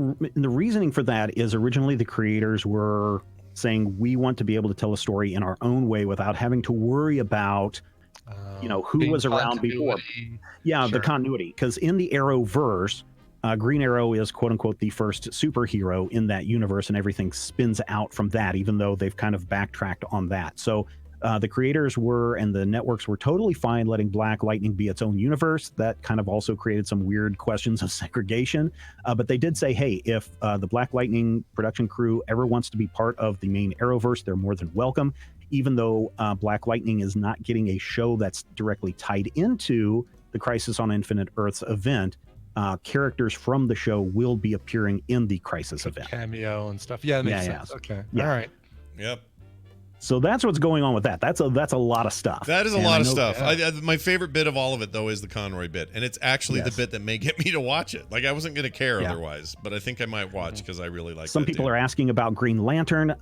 reasoning for that is originally the creators were saying we want to be able to tell a story in our own way without having to worry about who was around before. Yeah, the continuity. Because in the Arrowverse, Green Arrow is quote unquote the first superhero in that universe, and everything spins out from that, even though they've kind of backtracked on that. So the creators and the networks were totally fine letting Black Lightning be its own universe. That kind of also created some weird questions of segregation. But they did say, hey, if the Black Lightning production crew ever wants to be part of the main Arrowverse, they're more than welcome. Even though Black Lightning is not getting a show that's directly tied into the Crisis on Infinite Earths event, characters from the show will be appearing in the Crisis event. Cameo and stuff. Yeah, that makes sense. Okay. Yeah. All right. Yep. So that's what's going on with that. That's a lot of stuff. That is a lot of stuff. My favorite bit of all of it, though, is the Conroy bit. And it's actually the bit that may get me to watch it. Like, I wasn't going to care otherwise, but I think I might watch because I really like it. Some people are asking about Green Lantern.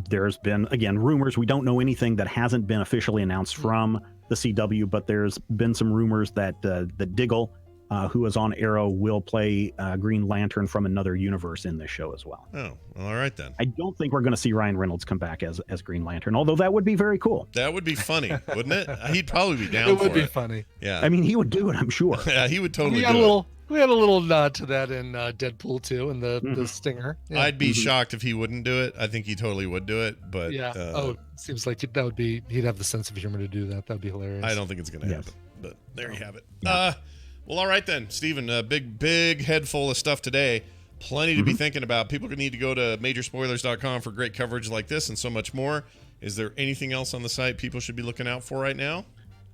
There's been, again, rumors. We don't know anything that hasn't been officially announced from the CW, but there's been some rumors that Diggle, who is on Arrow, will play Green Lantern from another universe in this show as well. Oh, all right then. I don't think we're going to see Ryan Reynolds come back as Green Lantern, although that would be very cool. That would be funny, wouldn't it? He'd probably be down for it. It would be funny. Yeah. I mean, he would do it, I'm sure. Yeah, he would totally do it. We had a little nod to that in Deadpool 2 and the Stinger. Yeah. I'd be shocked if he wouldn't do it. I think he totally would do it, but seems like he'd have the sense of humor to do that. That'd be hilarious. I don't think it's going to happen, but there you have it. Yeah. Well, all right then, Steven, big head full of stuff today. Plenty to be thinking about. People need to go to majorspoilers.com for great coverage like this and so much more. Is there anything else on the site people should be looking out for right now?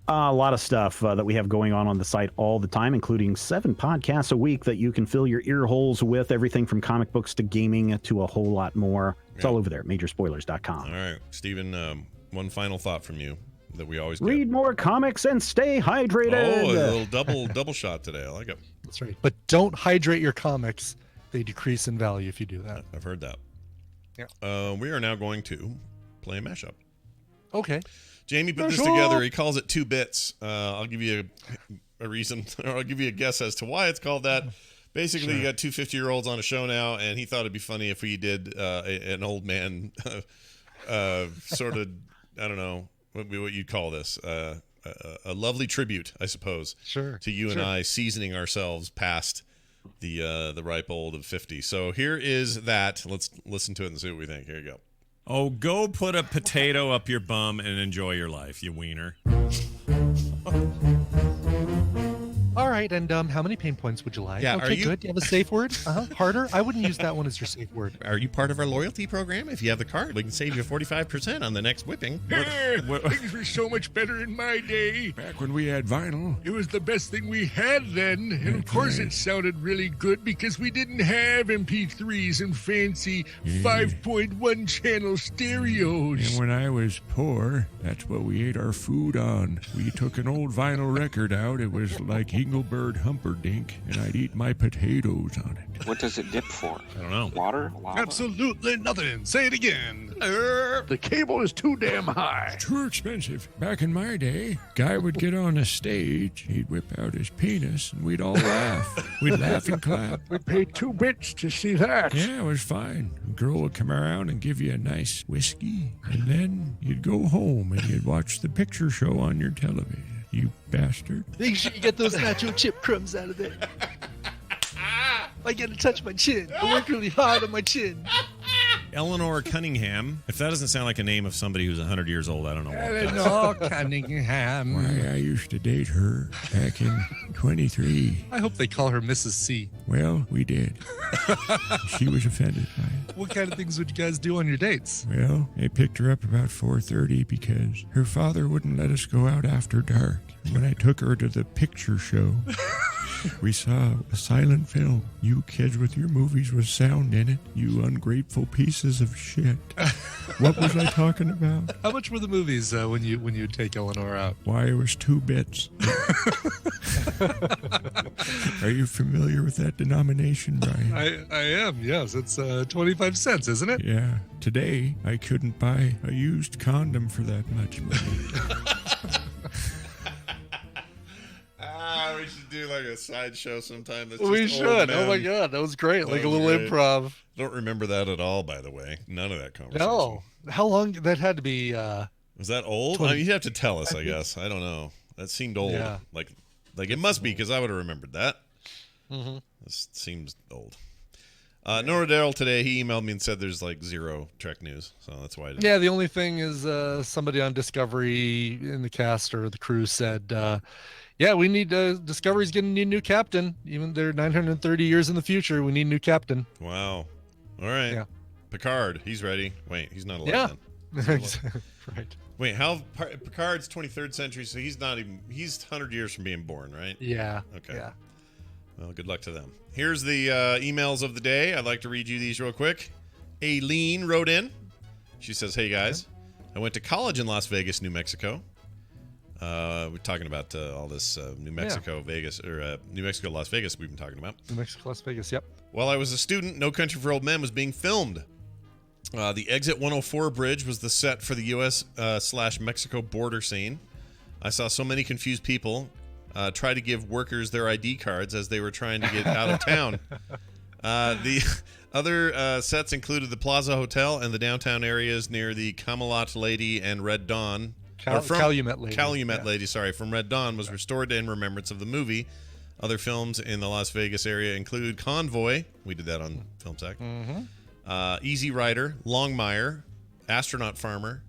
A lot of stuff that we have going on the site all the time, including 7 podcasts a week that you can fill your ear holes with, everything from comic books to gaming to a whole lot more. It's all over there, majorspoilers.com. All right, Steven, one final thought from you that we always read more comics and stay hydrated. Oh, a little double shot today. I like it. That's right. But don't hydrate your comics. They decrease in value if you do that. I've heard that. Yeah. We are now going to play a mashup. Okay. Jamie put this together. He calls it 2 Bits. I'll give you a reason, or I'll give you a guess as to why it's called that. Basically, you got 2 50-year-olds on a show now, and he thought it'd be funny if we did an old man sort of, I don't know, what you'd call this, a lovely tribute, I suppose. Sure. To you and I seasoning ourselves past the ripe old of 50. So here is that. Let's listen to it and see what we think. Here you go. Oh, go put a potato up your bum and enjoy your life, you wiener. All right, and how many pain points would you like? Yeah, okay, good. Do you have a safe word? Harder? I wouldn't use that one as your safe word. Are you part of our loyalty program? If you have the card, we can save you 45% on the next whipping. Things were so much better in my day. Back when we had vinyl. It was the best thing we had then. And of course it sounded really good because we didn't have MP3s and fancy 5.1 channel stereos. And when I was poor, that's what we ate our food on. We took an old vinyl record out. It was like Engelbert Humperdinck, and I'd eat my potatoes on it. What does it dip for? I don't know. Water? Lava? Absolutely nothing. Say it again. The cable is too damn high. Too expensive. Back in my day, guy would get on a stage, he'd whip out his penis, and we'd all laugh. We'd laugh and clap. We'd pay 2 bits to see that. Yeah, it was fine. A girl would come around and give you a nice whiskey, and then you'd go home and you'd watch the picture show on your television. You bastard. Make sure you get those nacho chip crumbs out of there. I gotta touch my chin. I work really hard on my chin. Eleanor Cunningham. If that doesn't sound like a name of somebody who's 100 years old, I don't know what does. Eleanor Cunningham. Why, I used to date her back in 23. I hope they call her Mrs. C. Well, we did. She was offended by it. What kind of things would you guys do on your dates? Well, I picked her up about 4:30 because her father wouldn't let us go out after dark. When I took her to the picture show, we saw a silent film. You kids with your movies with sound in it, you ungrateful pieces of shit. What was I talking about? How much were the movies when you take Eleanor out? Why, it was 2 bits. Are you familiar with that denomination, Brian? I am, yes. It's 25 cents, isn't it? Yeah. Today, I couldn't buy a used condom for that much money. We should do like a sideshow sometime. That's We just should. old Oh my men. God, that was great. That Like a was little great. improv. Don't remember that at all, by the way. None of that conversation. No. How long? That had to be. Was that old? 20 You'd have to tell us, I guess. I don't know. That seemed old. Yeah. Like it must be, because I would have remembered that. Mm-hmm. This seems old. Nora Darrell today, he emailed me and said there's like 0 Trek news, so that's why I didn't. Yeah, the only thing is somebody on Discovery in the cast or the crew said, yeah, we need Discovery's going to need a new captain. Even they're 930 years in the future, we need a new captain. Wow. All right. Yeah. Picard, he's ready. Wait, he's not alive Yeah. then. Right. Wait, Picard's 23rd century, so he's 100 years from being born, right? Yeah. Okay. Yeah. Well, good luck to them. Here's the emails of the day. I'd like to read you these real quick. Aileen wrote in. She says, hey, guys. I went to college in Las Vegas, New Mexico. We're talking about all this New Mexico, Vegas, or New Mexico, Las Vegas we've been talking about. New Mexico, Las Vegas, yep. While I was a student, No Country for Old Men was being filmed. The Exit 104 bridge was the set for the U.S./Mexico border scene. I saw so many confused people try to give workers their ID cards as they were trying to get out of town. The other sets included the Plaza Hotel and the downtown areas near the Camelot Lady and Red Dawn. Calumet Lady. Calumet Lady, sorry, from Red Dawn was restored in remembrance of the movie. Other films in the Las Vegas area include Convoy. We did that on Film Sack. Mm-hmm. Easy Rider, Longmire, Astronaut Farmer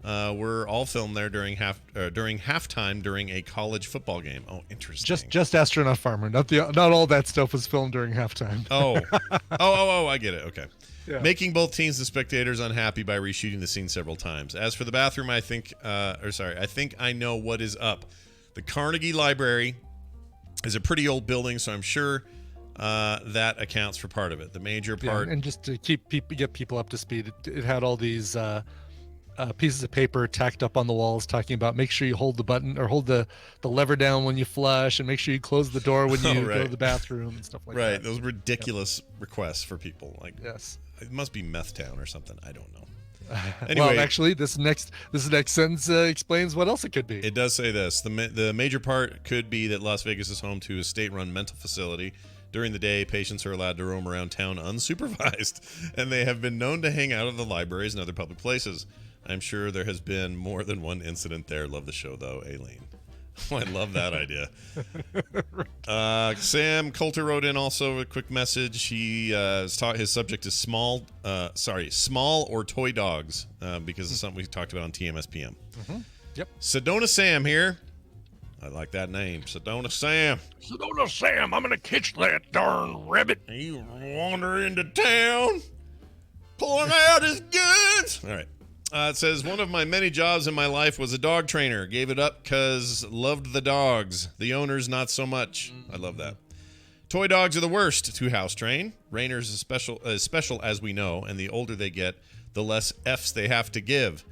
were all filmed there during halftime during a college football game. Oh, interesting. Just Astronaut Farmer. Not all that stuff was filmed during halftime. Oh, I get it. Okay. Yeah. Making both teams and spectators unhappy by reshooting the scene several times. As for the bathroom, I think I know what is up. The Carnegie Library is a pretty old building, so I'm sure that accounts for part of it. The major part, and just to get people up to speed, it had all these pieces of paper tacked up on the walls talking about make sure you hold the button or hold the lever down when you flush, and make sure you close the door when you go to the bathroom and stuff like that. Right, those ridiculous requests for people. Like, yes, it must be Meth Town or something. I don't know. Well, actually, this next sentence explains what else it could be. It does say this. The major part could be that Las Vegas is home to a state-run mental facility. During the day, patients are allowed to roam around town unsupervised, and they have been known to hang out at the libraries and other public places. I'm sure there has been more than one incident there. Love the show, though, Aileen. I love that idea. Sam Coulter wrote in also a quick message. He his subject is small or toy dogs because it's something we talked about on TMSPM. Mm-hmm. Yep. Sedona Sam here. I like that name, Sedona Sam. Sedona Sam, I'm gonna catch that darn rabbit. He wander into town, pulling out his guns. All right. It says, one of my many jobs in my life was a dog trainer. Gave it up because loved the dogs. The owners, not so much. I love that. Toy dogs are the worst to house train. Rainers is special as we know, and the older they get, the less F's they have to give.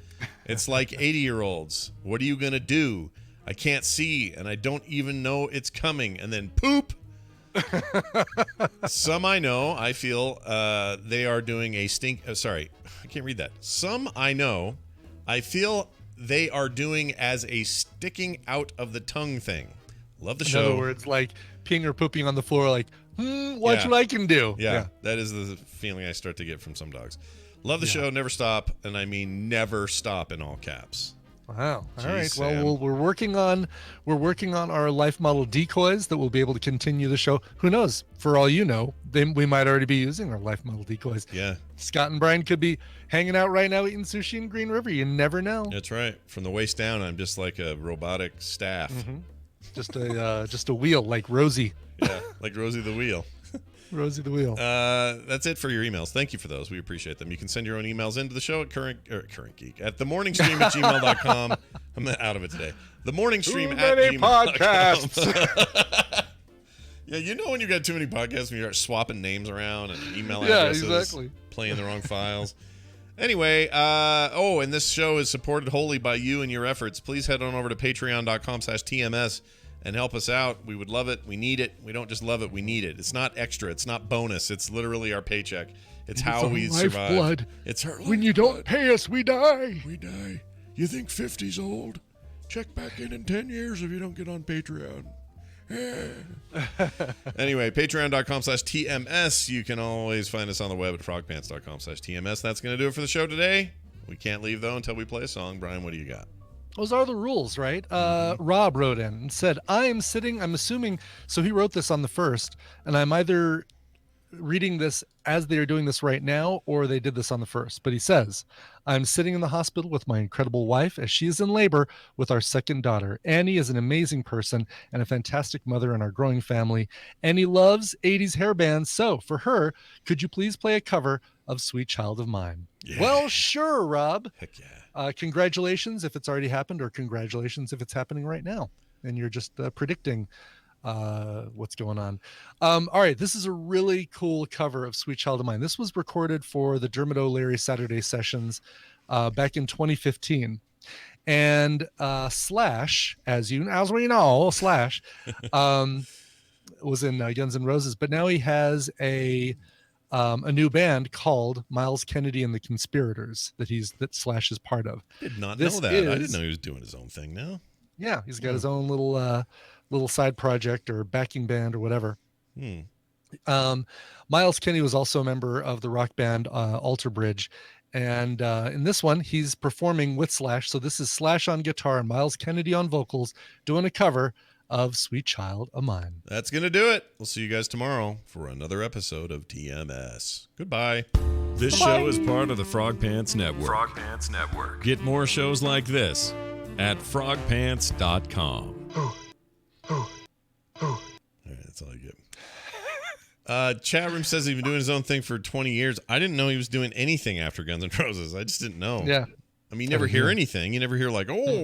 It's like 80-year-olds. What are you going to do? I can't see, and I don't even know it's coming. And then poop. Some I know, I feel they are doing a I can't read that. Some I know, I feel they are doing as a sticking out of the tongue thing. Love the show. In other words, like peeing or pooping on the floor, like, watch what I can do. Yeah, that is the feeling I start to get from some dogs. Love the show, never stop, and I mean never stop in all caps. Wow. Jeez, all right. Sam. Well, we're working on our life model decoys that will be able to continue the show. Who knows? For all you know, we might already be using our life model decoys. Yeah. Scott and Brian could be hanging out right now eating sushi in Green River. You never know. That's right. From the waist down, I'm just like a robotic staff. Mm-hmm. Just a wheel like Rosie. Yeah, like Rosie the Wheel. Rosie the Wheel. That's it for your emails. Thank you for those. We appreciate them. You can send your own emails into the show at current geek at themorningstream@gmail.com. I'm out of it today. Themorningstream@gmail.com. podcasts. Yeah, you know when you got too many podcasts when you start swapping names around and email Yeah, addresses, exactly. playing the wrong files. Anyway, and this show is supported wholly by you and your efforts. Please head on over to patreon.com/TMS and help us out. We would love it. We need it. We don't just love it. We need it. It's not extra. It's not bonus. It's literally our paycheck. It's how we survive. Lifeblood. It's our When you don't pay us, we die. We die. You think 50's old? Check back in 10 years if you don't get on Patreon. Anyway, patreon.com/TMS. You can always find us on the web at frogpants.com/TMS. That's going to do it for the show today. We can't leave, though, until we play a song. Brian, what do you got? Those are the rules, right? Rob wrote in and said, I'm assuming, so he wrote this on the 1st, and I'm either reading this as they are doing this right now, or they did this on the 1st. But he says, I'm sitting in the hospital with my incredible wife as she is in labor with our second daughter. Annie is an amazing person and a fantastic mother in our growing family. Annie loves 80s hair bands. So for her, could you please play a cover of Sweet Child of Mine? Yeah. Well, sure, Rob. Heck yeah. Congratulations if it's already happened, or congratulations if it's happening right now. And you're just predicting what's going on. All right, this is a really cool cover of Sweet Child of Mine. This was recorded for the Dermot O'Leary Saturday Sessions back in 2015. And Slash, as we know, Slash was in Guns N' Roses, but now he has a new band called Miles Kennedy and the Conspirators that Slash is part of. Did not know that. I didn't know he was doing his own thing now. Yeah, he's got his own little side project or backing band or whatever. Miles Kennedy was also a member of the rock band Alter Bridge, and in this one he's performing with Slash. So this is Slash on guitar and Miles Kennedy on vocals doing a cover of Sweet Child of Mine. That's gonna do it. We'll see you guys tomorrow for another episode of TMS. Goodbye. This show is part of the Frog Pants Network. Frog Pants Network. Get more shows like this at frogpants.com. All right, that's all I get. Chat room says he's been doing his own thing for 20 years. I didn't know he was doing anything after Guns N' Roses. I just didn't know. Yeah. I mean, you never hear anything. You never hear like, oh,